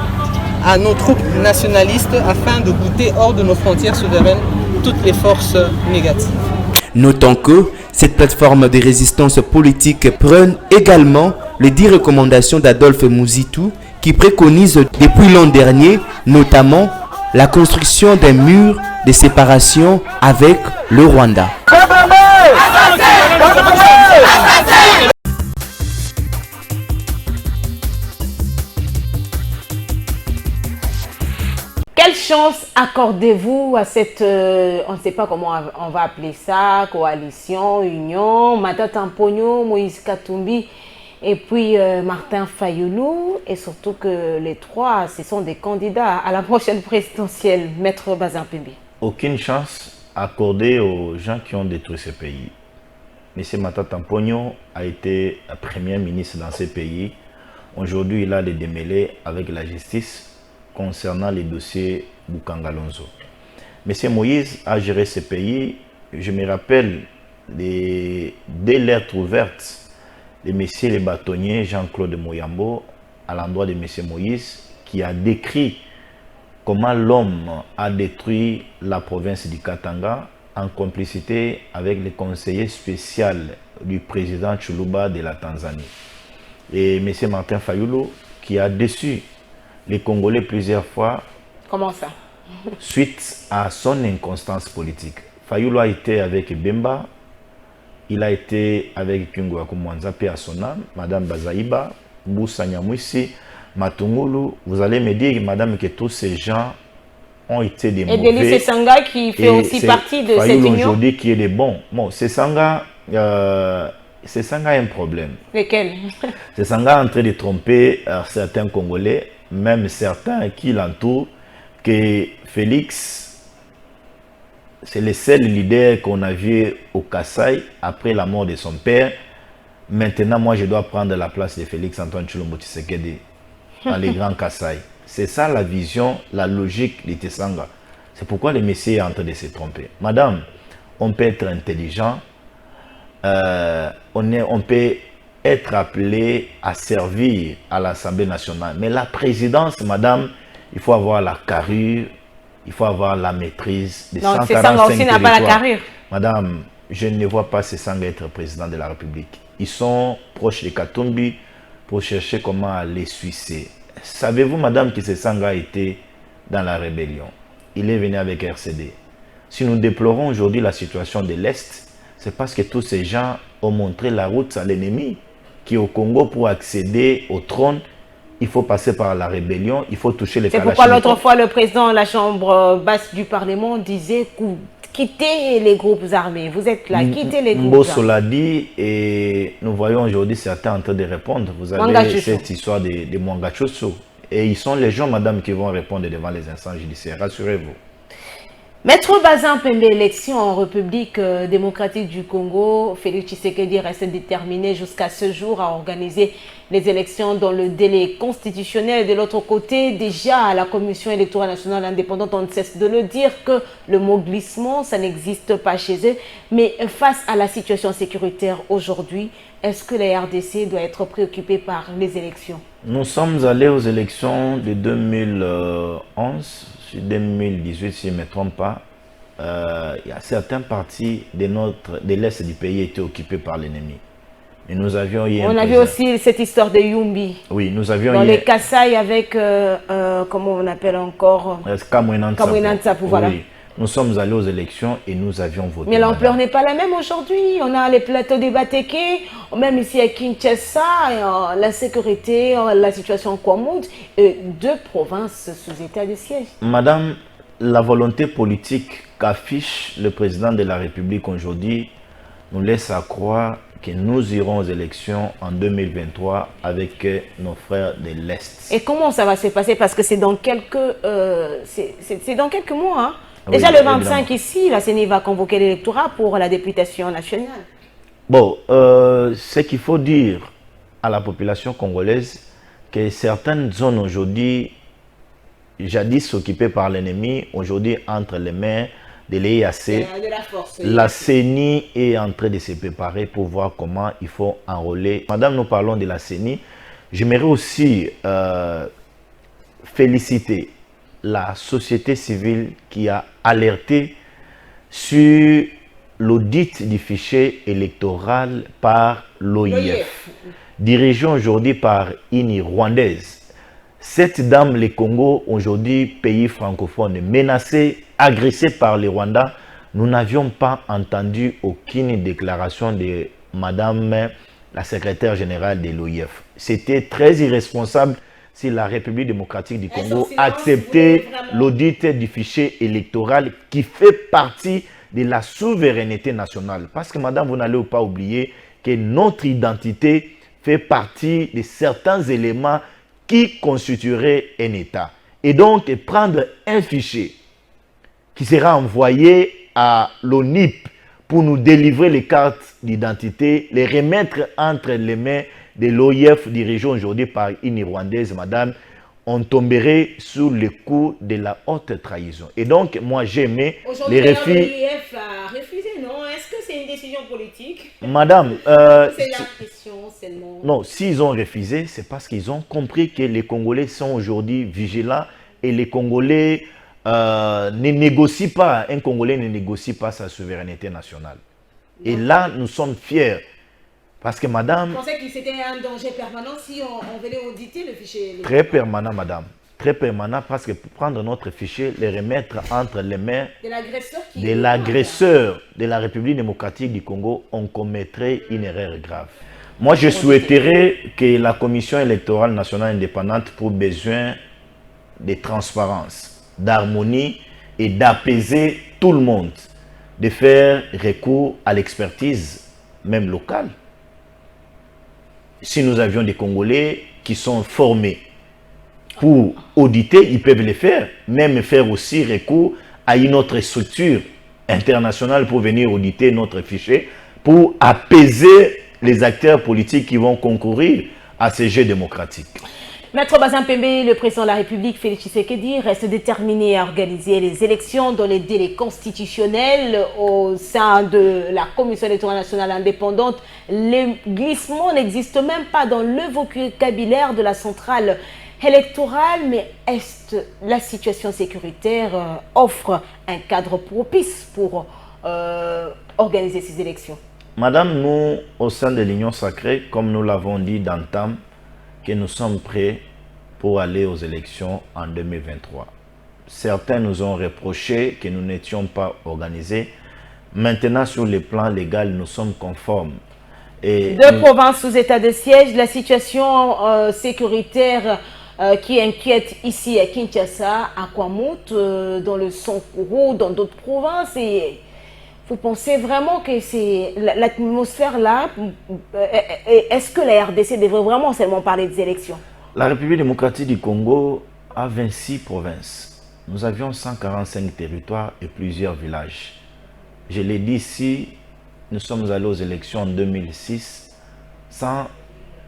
à nos troupes nationalistes afin de bouter hors de nos frontières souveraines toutes les forces négatives. Notons que cette plateforme de résistance politique prône également les 10 recommandations d'Adolphe Mouzitou qui préconise depuis l'an dernier notamment la construction d'un mur de séparation avec le Rwanda. Quelle chance accordez-vous à cette, on ne sait pas comment on va appeler ça, coalition, union, Matata Mponyo, Moïse Katumbi et puis Martin Fayulu, et surtout que les trois, ce sont des candidats à la prochaine présidentielle, Maître Bazin Pembe? Aucune chance accordée aux gens qui ont détruit ce pays. M. Matata Mponyo a été Premier ministre dans ce pays. Aujourd'hui, il a des démêlés avec la justice concernant les dossiers Bukangalonzo. M. Moïse a géré ce pays. Je me rappelle des lettres ouvertes de M. le bâtonnier Jean-Claude Moyambo à l'endroit de M. Moïse, qui a décrit comment l'homme a détruit la province du Katanga en complicité avec le conseiller spécial du président Chuluba de la Tanzanie. Et M. Martin Fayulu, qui a déçu les Congolais plusieurs fois. Comment ça? Suite à son inconstance politique. Fayulu a été avec Bemba, il a été avec Kungwaku Mwanzape à son âme, Madame Bazaïba, Moussa Nyamwisi, Matungulu. Vous allez me dire, Madame, que tous ces gens ont été des mauvais. Et Denis Sanga qui fait aussi partie de cette union. Aujourd'hui qui est des bons. Bon, Sanga a un problème. Lesquels? Sanga est en train de tromper certains Congolais, même certains qui l'entourent, que Félix, c'est le seul leader qu'on a vu au Kassai après la mort de son père. Maintenant, moi, je dois prendre la place de Félix Antoine Tshilombo Tshisekedi dans les grands Kassai. C'est ça la vision, la logique de Tsanga. C'est pourquoi le messieurs est en train de se tromper. Madame, on peut être intelligent, on peut être appelé à servir à l'Assemblée nationale. Mais la présidence, madame, il faut avoir la carrure, il faut avoir la maîtrise des 145 aussi n'a pas la carrure. Madame, je ne vois pas Sesanga être président de la République. Ils sont proches de Katumbi pour chercher comment les suisser. Savez-vous, madame, que Sesanga a été dans la rébellion? Il est venu avec RCD. Si nous déplorons aujourd'hui la situation de l'Est, c'est parce que tous ces gens ont montré la route à l'ennemi qu'au Congo, pour accéder au trône, il faut passer par la rébellion, il faut toucher les Kalachnikovs. C'est pourquoi l'autre fois, le président de la Chambre basse du Parlement disait quittez les groupes armés. Vous êtes là, quittez les groupes armés. L'a dit, et nous voyons aujourd'hui certains en train de répondre. Vous avez cette histoire de Mwangachuchu. Et ils sont les gens, madame, qui vont répondre devant les instances judiciaires. Rassurez-vous. Maître Bazin Pembe, élection en République démocratique du Congo, Félix Tshisekedi reste déterminé jusqu'à ce jour à organiser les élections dans le délai constitutionnel. De l'autre côté, déjà la Commission électorale nationale indépendante, on ne cesse de le dire que le mot glissement, ça n'existe pas chez eux. Mais face à la situation sécuritaire aujourd'hui, est-ce que la RDC doit être préoccupée par les élections? Nous sommes allés aux élections de 2011. 2018, si je ne me trompe pas, il y a certains partis de l'Est du pays étaient occupés par l'ennemi. Et nous avions on a vu aussi cette histoire de Yumbi. Oui, nous avions dans les Kasaï avec, comment on appelle encore Kamwinantsapu, voilà. Oui. Nous sommes allés aux élections et nous avions voté. Mais l'ampleur n'est pas la même aujourd'hui. On a les plateaux de Bateke, même ici à Kinshasa, la sécurité, la situation en Kwamoud, deux provinces sous état de siège. Madame, la volonté politique qu'affiche le président de la République aujourd'hui nous laisse à croire que nous irons aux élections en 2023 avec nos frères de l'Est. Et comment ça va se passer? Parce que c'est dans quelques mois, hein? Déjà oui, le 25 évidemment. Ici, la CENI va convoquer l'électorat pour la députation nationale. Bon, ce qu'il faut dire à la population congolaise, que certaines zones aujourd'hui, jadis occupées par l'ennemi, aujourd'hui entre les mains de l'EAC, la CENI est en train de se préparer pour voir comment il faut enrôler. Madame, nous parlons de la CENI. J'aimerais aussi féliciter la société civile qui a alerté sur l'audit du fichier électoral par l'OIF, dirigé aujourd'hui par une Rwandaise. Cette dame, le Congo, aujourd'hui pays francophone, menacé, agressé par les Rwandais, nous n'avions pas entendu aucune déclaration de madame la secrétaire générale de l'OIF. C'était très irresponsable si la République démocratique du Congo acceptait l'audit du fichier électoral qui fait partie de la souveraineté nationale. Parce que, madame, vous n'allez pas oublier que notre identité fait partie de certains éléments qui constitueraient un État. Et donc, prendre un fichier qui sera envoyé à l'ONIP pour nous délivrer les cartes d'identité, les remettre entre les mains de l'OIF dirigé aujourd'hui par une Rwandaise, madame, on tomberait sous le coup de la haute trahison. Et donc, moi, j'aimais les refus. L'OIF a refusé, non? Est-ce que c'est une décision politique? Madame, c'est la question seulement. Non, s'ils ont refusé, c'est parce qu'ils ont compris que les Congolais sont aujourd'hui vigilants et les Congolais ne négocient pas, un Congolais ne négocie pas sa souveraineté nationale. Non. Et là, nous sommes fiers. Parce que madame... Vous pensez que c'était un danger permanent si on venait auditer le fichier? Très permanent, madame. Très permanent parce que pour prendre notre fichier, les remettre entre les mains de l'agresseur de la République démocratique du Congo, on commettrait une erreur grave. Moi, je souhaiterais que la Commission électorale nationale indépendante, pour besoin de transparence, d'harmonie et d'apaiser tout le monde, de faire recours à l'expertise, même locale. Si nous avions des Congolais qui sont formés pour auditer, ils peuvent le faire. Même faire aussi recours à une autre structure internationale pour venir auditer notre fichier, pour apaiser les acteurs politiques qui vont concourir à ces jeux démocratiques. Maître Bazin Pembe, le président de la République, Félix Tshisekedi, reste déterminé à organiser les élections dans les délais constitutionnels au sein de la Commission électorale nationale indépendante. Le glissement n'existe même pas dans le vocabulaire de la centrale électorale, mais est-ce la situation sécuritaire offre un cadre propice pour organiser ces élections? Madame, nous, au sein de l'Union sacrée, comme nous l'avons dit d'antan, que nous sommes prêts pour aller aux élections en 2023. Certains nous ont reproché que nous n'étions pas organisés. Maintenant, sur le plan légal, nous sommes conformes. Deux provinces sous état de siège, la situation sécuritaire qui inquiète ici à Kinshasa, à Kwamout, dans le Sankuru, dans d'autres provinces. Et vous pensez vraiment que c'est l'atmosphère là? Est-ce que la RDC devrait vraiment seulement parler des élections? La République démocratique du Congo a 26 provinces. Nous avions 145 territoires et plusieurs villages. Je l'ai dit ici, nous sommes allés aux élections en 2006 sans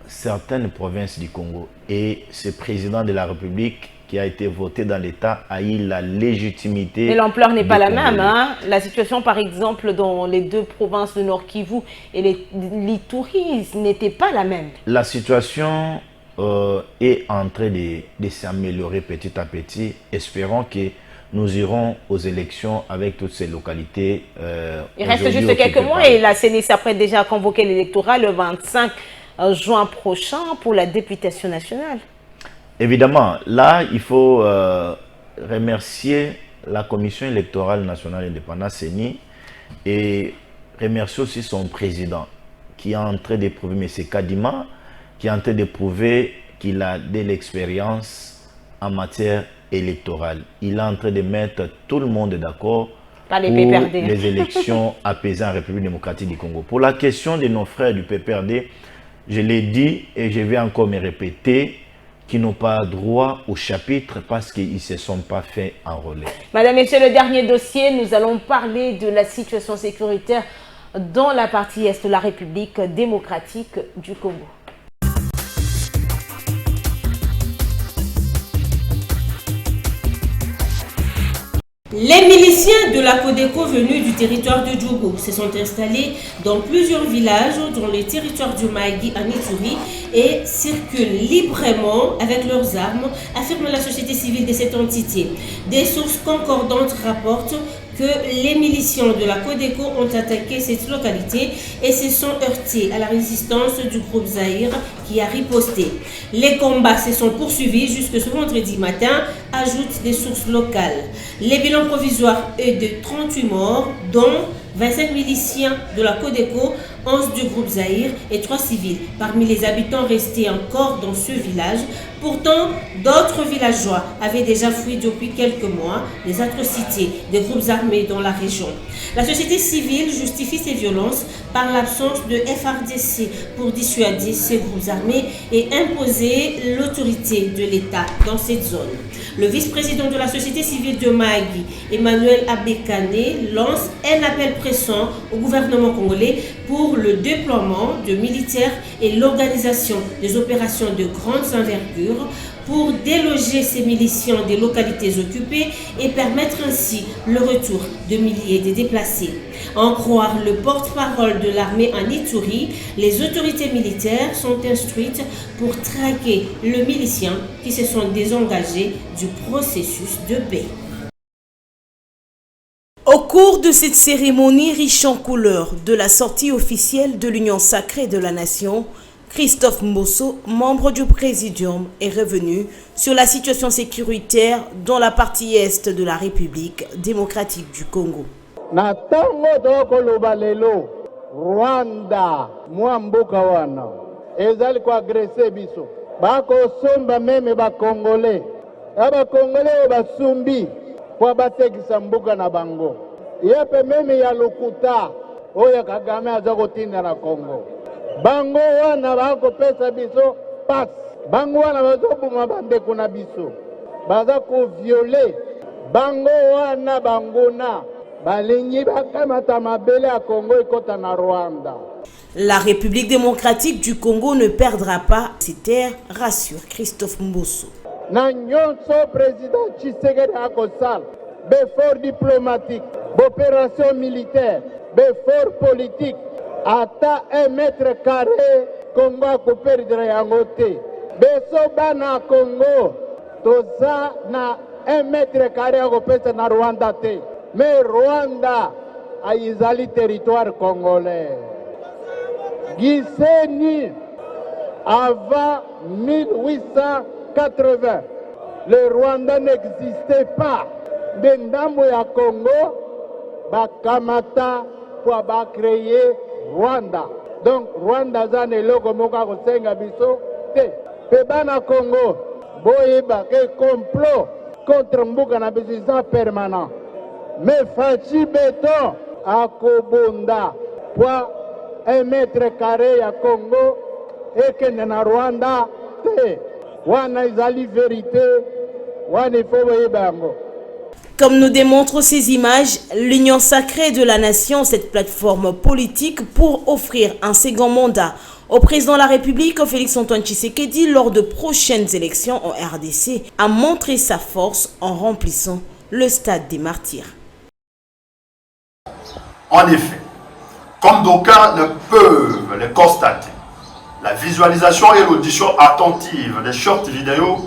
certaines provinces du Congo. Et ce président de la République qui a été voté dans l'État a eu la légitimité. Mais l'ampleur n'est pas la même. Hein? La situation, par exemple, dans les deux provinces de Nord Kivu et l'Ituri n'était pas la même. La situation est en train de s'améliorer petit à petit. Espérons que nous irons aux élections avec toutes ces localités. Il reste juste quelques mois et la CENI s'apprête déjà à convoquer l'électorat le 25 juin prochain pour la députation nationale. Évidemment, là, il faut remercier la Commission électorale nationale indépendante CENI et remercier aussi son président qui est en train de prouver, M. Kadima, qui est en train de prouver qu'il a de l'expérience en matière électorale. Il est en train de mettre tout le monde d'accord pour les élections apaisées en République démocratique du Congo. Pour la question de nos frères du PPRD, je l'ai dit et je vais encore me répéter, qui n'ont pas droit au chapitre parce qu'ils ne se sont pas fait enrôler. Madame, Messieurs, le dernier dossier, nous allons parler de la situation sécuritaire dans la partie est de la République démocratique du Congo. Les miliciens de la Codeco venus du territoire de Djougou se sont installés dans plusieurs villages dans le territoire du Maïgi en Ituri et circulent librement avec leurs armes, affirme la société civile de cette entité. Des sources concordantes rapportent que les miliciens de la Codeco ont attaqué cette localité et se sont heurtés à la résistance du groupe Zahir qui a riposté. Les combats se sont poursuivis jusque ce vendredi matin, ajoutent des sources locales. Les bilans provisoires est de 38 morts, dont 25 miliciens de la Codeco, 11 du groupe Zahir et 3 civils. Parmi les habitants restés encore dans ce village, pourtant d'autres villageois avaient déjà fui depuis quelques mois les atrocités des groupes armés dans la région. La société civile justifie ces violences par l'absence de FRDC pour dissuader ces groupes armés et imposer l'autorité de l'État dans cette zone. Le vice-président de la société civile de Mahagi, Emmanuel Abekane, lance un appel pressant au gouvernement congolais pour le déploiement de militaires et l'organisation des opérations de grandes envergures pour déloger ces miliciens des localités occupées et permettre ainsi le retour de milliers de déplacés. En croire le porte-parole de l'armée en Ituri, les autorités militaires sont instruites pour traquer le milicien qui se sont désengagés du processus de paix. Au cours de cette cérémonie riche en couleurs de la sortie officielle de l'Union sacrée de la nation, Christophe Mbosso, membre du Présidium, est revenu sur la situation sécuritaire dans la partie est de la République démocratique du Congo. Na tango tokoloba lelo Rwanda mwambuka wana ezali ko agresse biso bakosomba meme bakongole abakongole basumbi kwa batekisa mbuka na bango yepe meme ya lokuta oyo Kagame aza kotinda na Congo bango wana bakopesa biso passe bango wana bazobuma bandeko na biso baza koviole bango wana bangona La République démocratique du Congo ne perdra pas ses terres, rassure Christophe Mbosso. Nanyonso président Tshisekedi akosala befort diplomatique, opération militaire, befort politique, ata 1 mètre carré Congo akoperdre yango te. Beso bana Congo toza na 1 mètre carré akopesa na Rwanda te. Mais Rwanda a izali territoire congolais. Gisenyi, avant 1880, le Rwanda n'existait pas. Bendambo ya Congo, bakamata pour créer Rwanda. Donc Rwanda za na eloko moko akosenga biso te. Pe bana Congo boyeba ke complot contre mbuka na biso eza permanent. Mais Faci Beton akobonda kwa 1 mètre carré ya Congo ekende na Rwanda te. Wana ezali vérité, wana ifo boyeba yango. Comme nous démontrent ces images, l'Union sacrée de la nation, cette plateforme politique pour offrir un second mandat au président de la République, Félix-Antoine Tshisekedi, lors de prochaines élections en RDC, a montré sa force en remplissant le stade des martyrs. En effet, comme d'aucuns ne peuvent le constater, la visualisation et l'audition attentive des shorts vidéo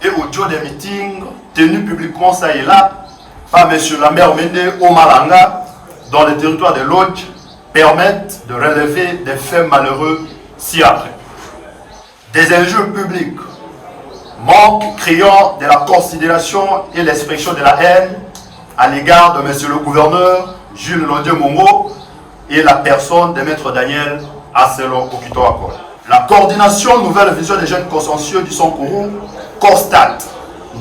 et audio des meetings tenus publiquement ça et là par M. Lambert Mende Omaranga dans le territoire de Lodj permettent de relever des faits malheureux ci-après. Des injures publiques, manque criant de la considération et l'expression de la haine à l'égard de M. le gouverneur Jules Lodier Mongo et la personne de Maître Daniel Asselo Okito-Akol. La coordination Nouvelle Vision des Jeunes Consciencieux du Sankourou constate,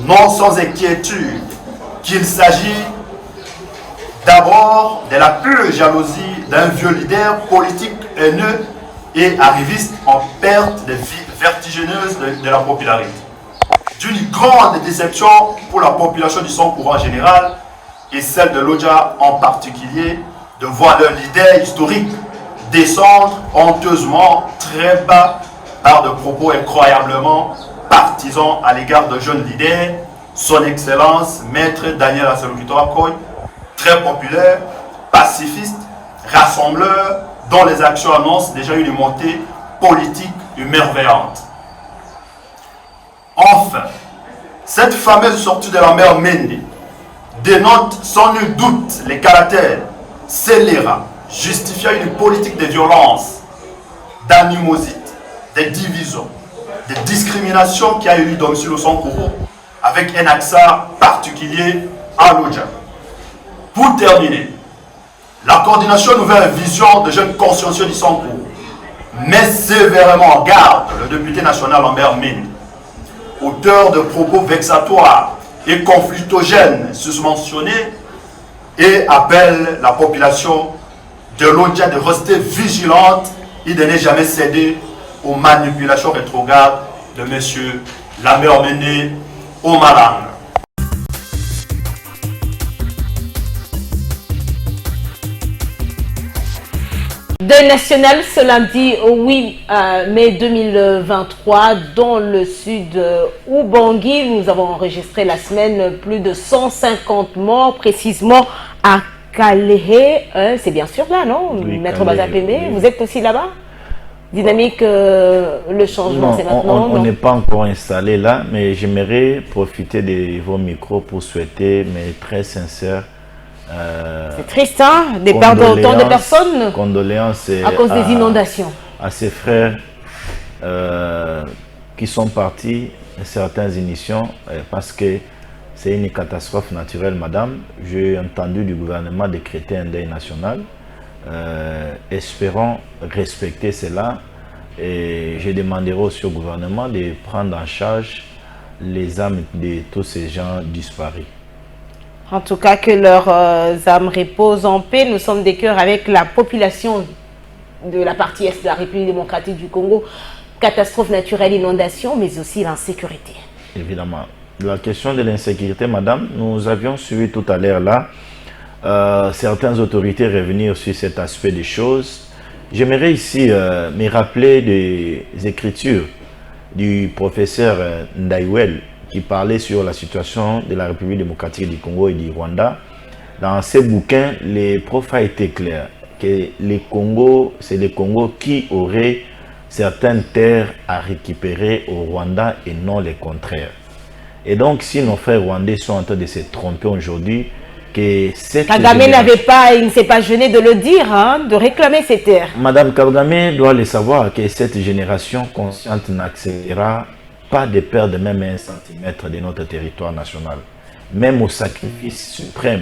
non sans inquiétude, qu'il s'agit d'abord de la pure jalousie d'un vieux leader politique haineux et arriviste en perte de vie vertigineuse de la popularité. D'une grande déception pour la population du Sankourou en général et celle de Lodja en particulier, de voir leur leader historique descendre honteusement très bas par de propos incroyablement partisans à l'égard de jeunes leaders, son excellence Maître Daniel Asselo Okito-Akol, très populaire, pacifiste, rassembleur, dont les actions annoncent déjà une montée politique émerveillante. Enfin, cette fameuse sortie de la mère Mende dénote sans nul doute les caractères scélérats, justifiant une politique de violence, d'animosité, de division, de discrimination qui a eu domicile au Sankourou, avec un accent particulier à Lodja. Pour terminer, la coordination Nouvelle Vision de Jeunes Consciencieux du Sankourou met sévèrement en garde le député national Lambert Mende, auteur de propos vexatoires et conflictogènes susmentionnés, et appelle la population de Lodja de rester vigilante et de ne jamais céder aux manipulations rétrogrades de M. Lambert Mende Omaranga. Deuil national ce lundi 8 mai 2023 dans le sud Ubangui. Nous avons enregistré la semaine plus de 150 morts, précisément à Kalehe. C'est bien sûr là, non, oui, Maître Bazapembe, oui. Vous êtes aussi là-bas? Dynamique, le changement, c'est maintenant? On n'est pas encore installé là, mais j'aimerais profiter de vos micros pour souhaiter mes très sincères c'est triste, hein, départ d'autant de personnes. Condoléances à cause des inondations. À ses frères qui sont partis de certaines émissions parce que c'est une catastrophe naturelle, madame. J'ai entendu du gouvernement décréter un deuil national. Espérons respecter cela et je demanderai aussi au gouvernement de prendre en charge les âmes de tous ces gens disparus. En tout cas, que leurs âmes reposent en paix. Nous sommes des cœurs avec la population de la partie est de la République démocratique du Congo. Catastrophe naturelle, inondation, mais aussi l'insécurité. Évidemment. La question de l'insécurité, madame, nous avions suivi tout à l'heure là certaines autorités revenir sur cet aspect des choses. J'aimerais ici me rappeler des écritures du professeur Ndaiwel qui parlait sur la situation de la République démocratique du Congo et du Rwanda. Dans ces bouquins, les profs a été clair que les Congo, c'est les Congo qui auraient certaines terres à récupérer au Rwanda et non les contraires. Et donc, si nos frères rwandais sont en train de se tromper aujourd'hui, que cette Kagame n'avait pas, il ne s'est pas gêné de le dire, hein, de réclamer ces terres. Madame Kagame doit le savoir que cette génération consciente n'acceptera pas de perdre même 1 centimètre de notre territoire national. Même au sacrifice suprême,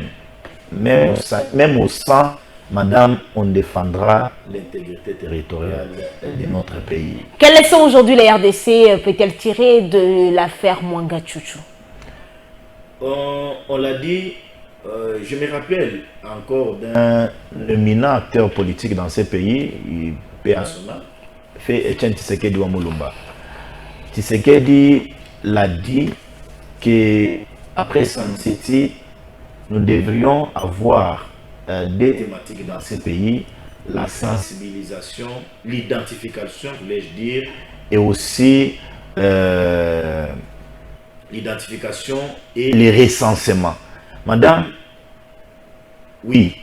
même au sang madame, on défendra l'intégrité territoriale de notre pays. Quelles leçons aujourd'hui la RDC peut-elle tirer de l'affaire Mwanga Tchouchou? On l'a dit, je me rappelle encore d'un éminent acteur politique dans ce pays, fait Etienne Tshisekedi Wamulumba. Tshisekedi l'a dit qu'après Sun City, nous devrions avoir des thématiques dans ce pays, la sensibilisation, l'identification, voulais-je dire, et aussi l'identification et les recensements. Madame, oui,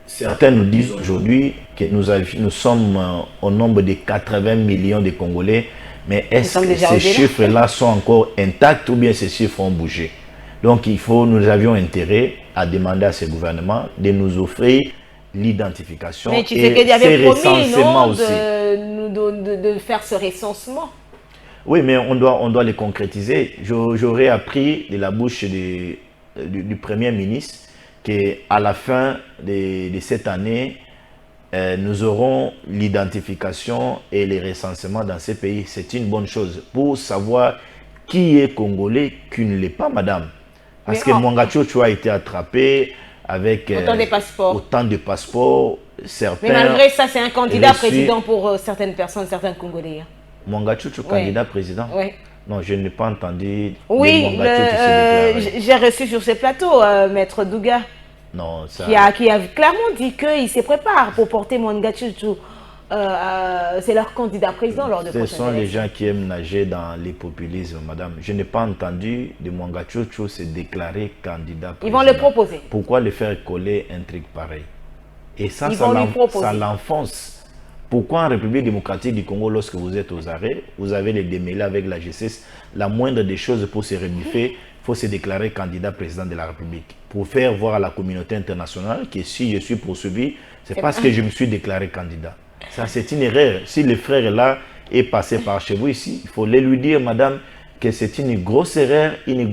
certains nous disent aujourd'hui que nous sommes au nombre de 80 millions de Congolais, mais est-ce que ces chiffres-là sont encore intacts ou bien ces chiffres ont bougé? Donc nous avions intérêt à demander à ce gouvernement de nous offrir l'identification et ces recensements aussi. De faire ce recensement. Oui, mais on doit les concrétiser. J'aurais appris de la bouche du Premier ministre qu'à la fin de cette année, nous aurons l'identification et les recensements dans ces pays. C'est une bonne chose pour savoir qui est congolais, qui ne l'est pas, madame. Parce que Mwanga Tchouchou a été attrapé avec autant de passeports. Certains. Mais malgré ça, c'est un candidat président pour certaines personnes, certains Congolais. Mwanga Tchouchou, candidat président? Oui. Non, je n'ai pas entendu. Oui, j'ai reçu sur ce plateau Maître Douga. Non, ça... qui a clairement dit qu'il se prépare pour porter Mwanga Tchouchou. C'est leur candidat président lors de ce sont les gens qui aiment nager dans les populismes, madame. Je n'ai pas entendu de Mwanga Tchouchou se déclarer candidat président. Ils vont le proposer. Pourquoi le faire coller un truc pareil? Et ça, ça l'enfonce. Pourquoi en République démocratique du Congo, lorsque vous êtes aux arrêts, vous avez les démêlés avec la justice, la moindre des choses pour se rebuffer, il faut se déclarer candidat président de la République. Pour faire voir à la communauté internationale que si je suis poursuivi, c'est parce que je me suis déclaré candidat. Ça, c'est une erreur. Si le frère là est passé par chez vous ici, il faut lui dire, madame, que c'est une grosse erreur, une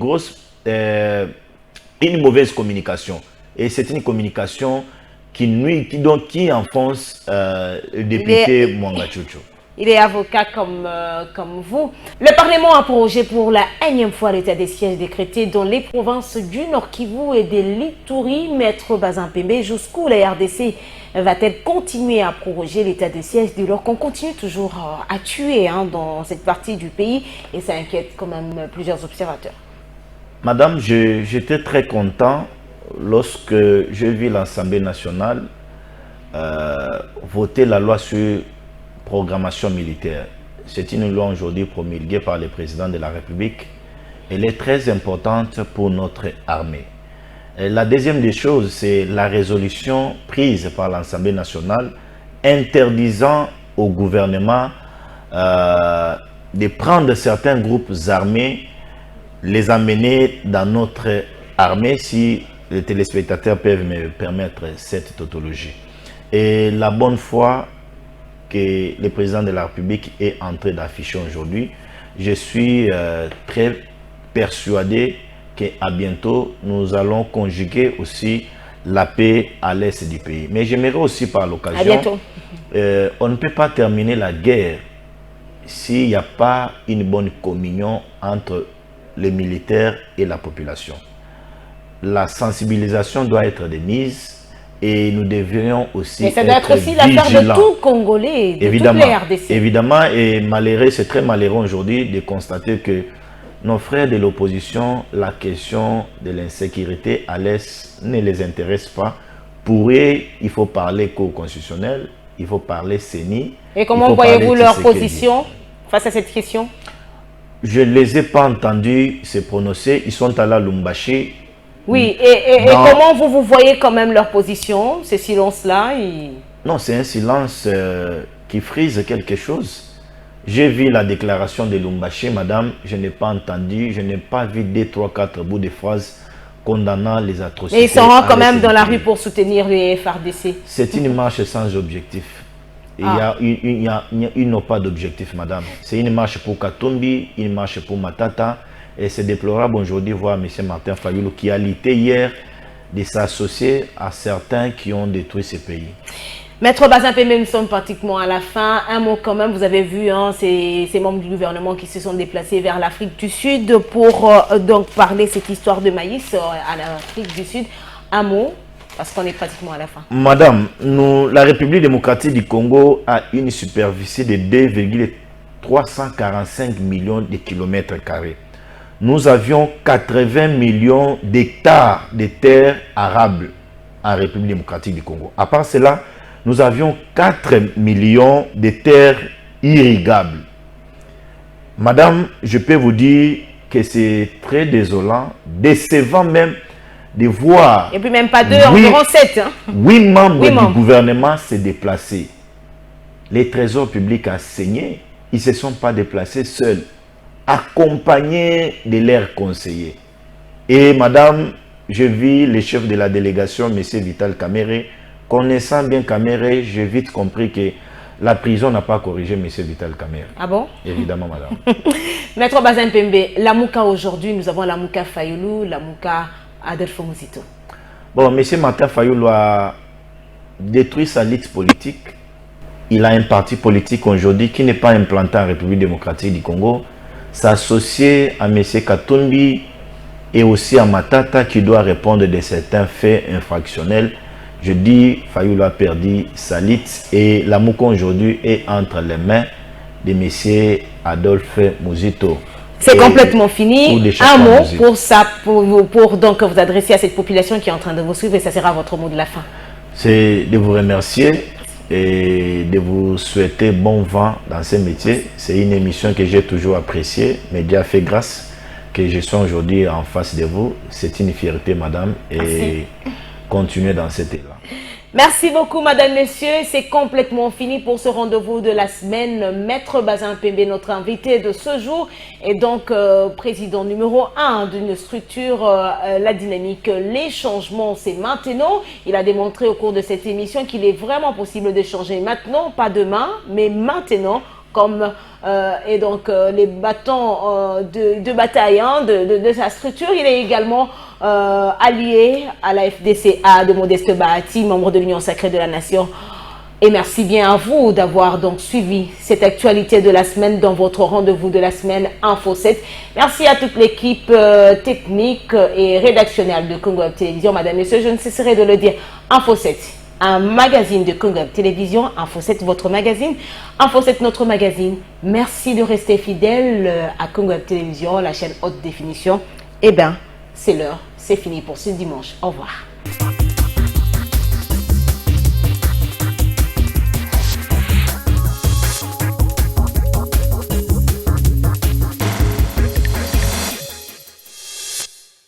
mauvaise communication. Et c'est une communication qui nuit, qui enfonce le député Mwanga Tchouchou. Il est avocat comme vous. Le Parlement a prorogé pour la énième fois l'état des sièges décrété dans les provinces du Nord Kivu et de l'Ituri. Maître Bazin Pembe, jusqu'où la RDC va-t-elle continuer à proroger l'état des sièges dès lors qu'on continue toujours à tuer dans cette partie du pays et ça inquiète quand même plusieurs observateurs? Madame, j'étais très content lorsque j'ai vu l'Assemblée nationale voter la loi sur programmation militaire. C'est une loi aujourd'hui promulguée par le président de la République. Elle est très importante pour notre armée. Et la deuxième des choses, c'est la résolution prise par l'Assemblée nationale interdisant au gouvernement de prendre certains groupes armés, les amener dans notre armée, si les téléspectateurs peuvent me permettre cette tautologie. Et la bonne foi que le président de la République est en train d'afficher aujourd'hui, je suis très persuadé qu'à bientôt, nous allons conjuguer aussi la paix à l'est du pays. Mais j'aimerais aussi par l'occasion, on ne peut pas terminer la guerre s'il n'y a pas une bonne communion entre les militaires et la population. La sensibilisation doit être de mise. Et nous devrions aussi mais ça doit être aussi l'affaire de tout Congolais, de toutes les RDC. Évidemment, et malheureux, c'est très malheureux aujourd'hui de constater que nos frères de l'opposition, la question de l'insécurité à l'Est ne les intéresse pas. Pour eux, il faut parler Cour constitutionnelle, il faut parler CENI. Et comment voyez-vous leur position face à cette question? Je ne les ai pas entendus se prononcer. Ils sont allés à Lumbashi. Oui, et comment vous voyez quand même leur position, ce silence-là? Non, c'est un silence qui frise quelque chose. J'ai vu la déclaration de Lumbashi, madame, je n'ai pas entendu, je n'ai pas vu 2, 3, 4 bouts de phrases condamnant les atrocités. Mais ils sont quand même dans la rue pour soutenir les FRDC. C'est une marche sans objectif. Il n'y a pas d'objectif, madame. C'est une marche pour Katumbi, une marche pour Matata. Et c'est déplorable aujourd'hui voir M. Martin Fayulu qui a lutté hier de s'associer à certains qui ont détruit ce pays. Maître Bazin Pembe, nous sommes pratiquement à la fin. Un mot quand même, vous avez vu hein, ces membres du gouvernement qui se sont déplacés vers l'Afrique du Sud pour donc parler cette histoire de maïs à l'Afrique du Sud. Un mot, parce qu'on est pratiquement à la fin. Madame, la République démocratique du Congo a une superficie de 2,345 millions de kilomètres carrés. Nous avions 80 millions d'hectares de terres arables en République démocratique du Congo. À part cela, nous avions 4 millions de terres irrigables. Madame, je peux vous dire que c'est très désolant, décevant même de voir... Et puis même pas 2, environ 7. Hein? 8 membres du gouvernement se déplacer. Les trésors publics a saigné. Ils ne se sont pas déplacés seuls, accompagnés de leurs conseillers. Et madame, je vis le chef de la délégation, M. Vital Kamere. Connaissant bien Kamere, j'ai vite compris que la prison n'a pas corrigé M. Vital Kamere. Ah bon? Évidemment, madame. Maître Bazin Pembe, la Mouka aujourd'hui, nous avons la Mouka Fayoulou, la Mouka Adolphe Muzito. Bon, M. Martin Fayoulou a détruit sa liste politique. Il a un parti politique aujourd'hui qui n'est pas implanté en République démocratique du Congo. S'associer à M. Katumbi et aussi à Matata qui doit répondre de certains faits infractionnels. Je dis, Fayoulou a perdu sa liste et la Mouka aujourd'hui est entre les mains de M. Adolphe Muzito. C'est complètement fini. Un mot pour donc vous adresser à cette population qui est en train de vous suivre et ça sera votre mot de la fin. C'est de vous remercier et de vous souhaiter bon vent dans ce métier. C'est une émission que j'ai toujours appréciée, mais Dieu a fait grâce que je sois aujourd'hui en face de vous. C'est une fierté, madame, et continuez dans cet élan. Merci beaucoup, madame, messieurs. C'est complètement fini pour ce rendez-vous de la semaine. Maître Bazin Pembe, notre invité de ce jour, est donc président numéro 1 d'une structure, La Dynamique. Les changements, c'est maintenant. Il a démontré au cours de cette émission qu'il est vraiment possible de changer maintenant, pas demain, mais maintenant. Comme et donc les bâtons de bataille hein, de sa structure. Il est également allié à la FDCA de Modeste Bahati, membre de l'Union Sacrée de la Nation. Et merci bien à vous d'avoir donc suivi cette actualité de la semaine dans votre rendez-vous de la semaine Info 7. Merci à toute l'équipe technique et rédactionnelle de Congo Web Télévision. Madame, Messieurs, je ne cesserai de le dire, Info 7. Un magazine de Congo Web Télévision, Info 7, votre magazine, Info 7, notre magazine. Merci de rester fidèle à Congo Web Télévision, la chaîne haute définition. Eh bien, c'est l'heure, c'est fini pour ce dimanche. Au revoir.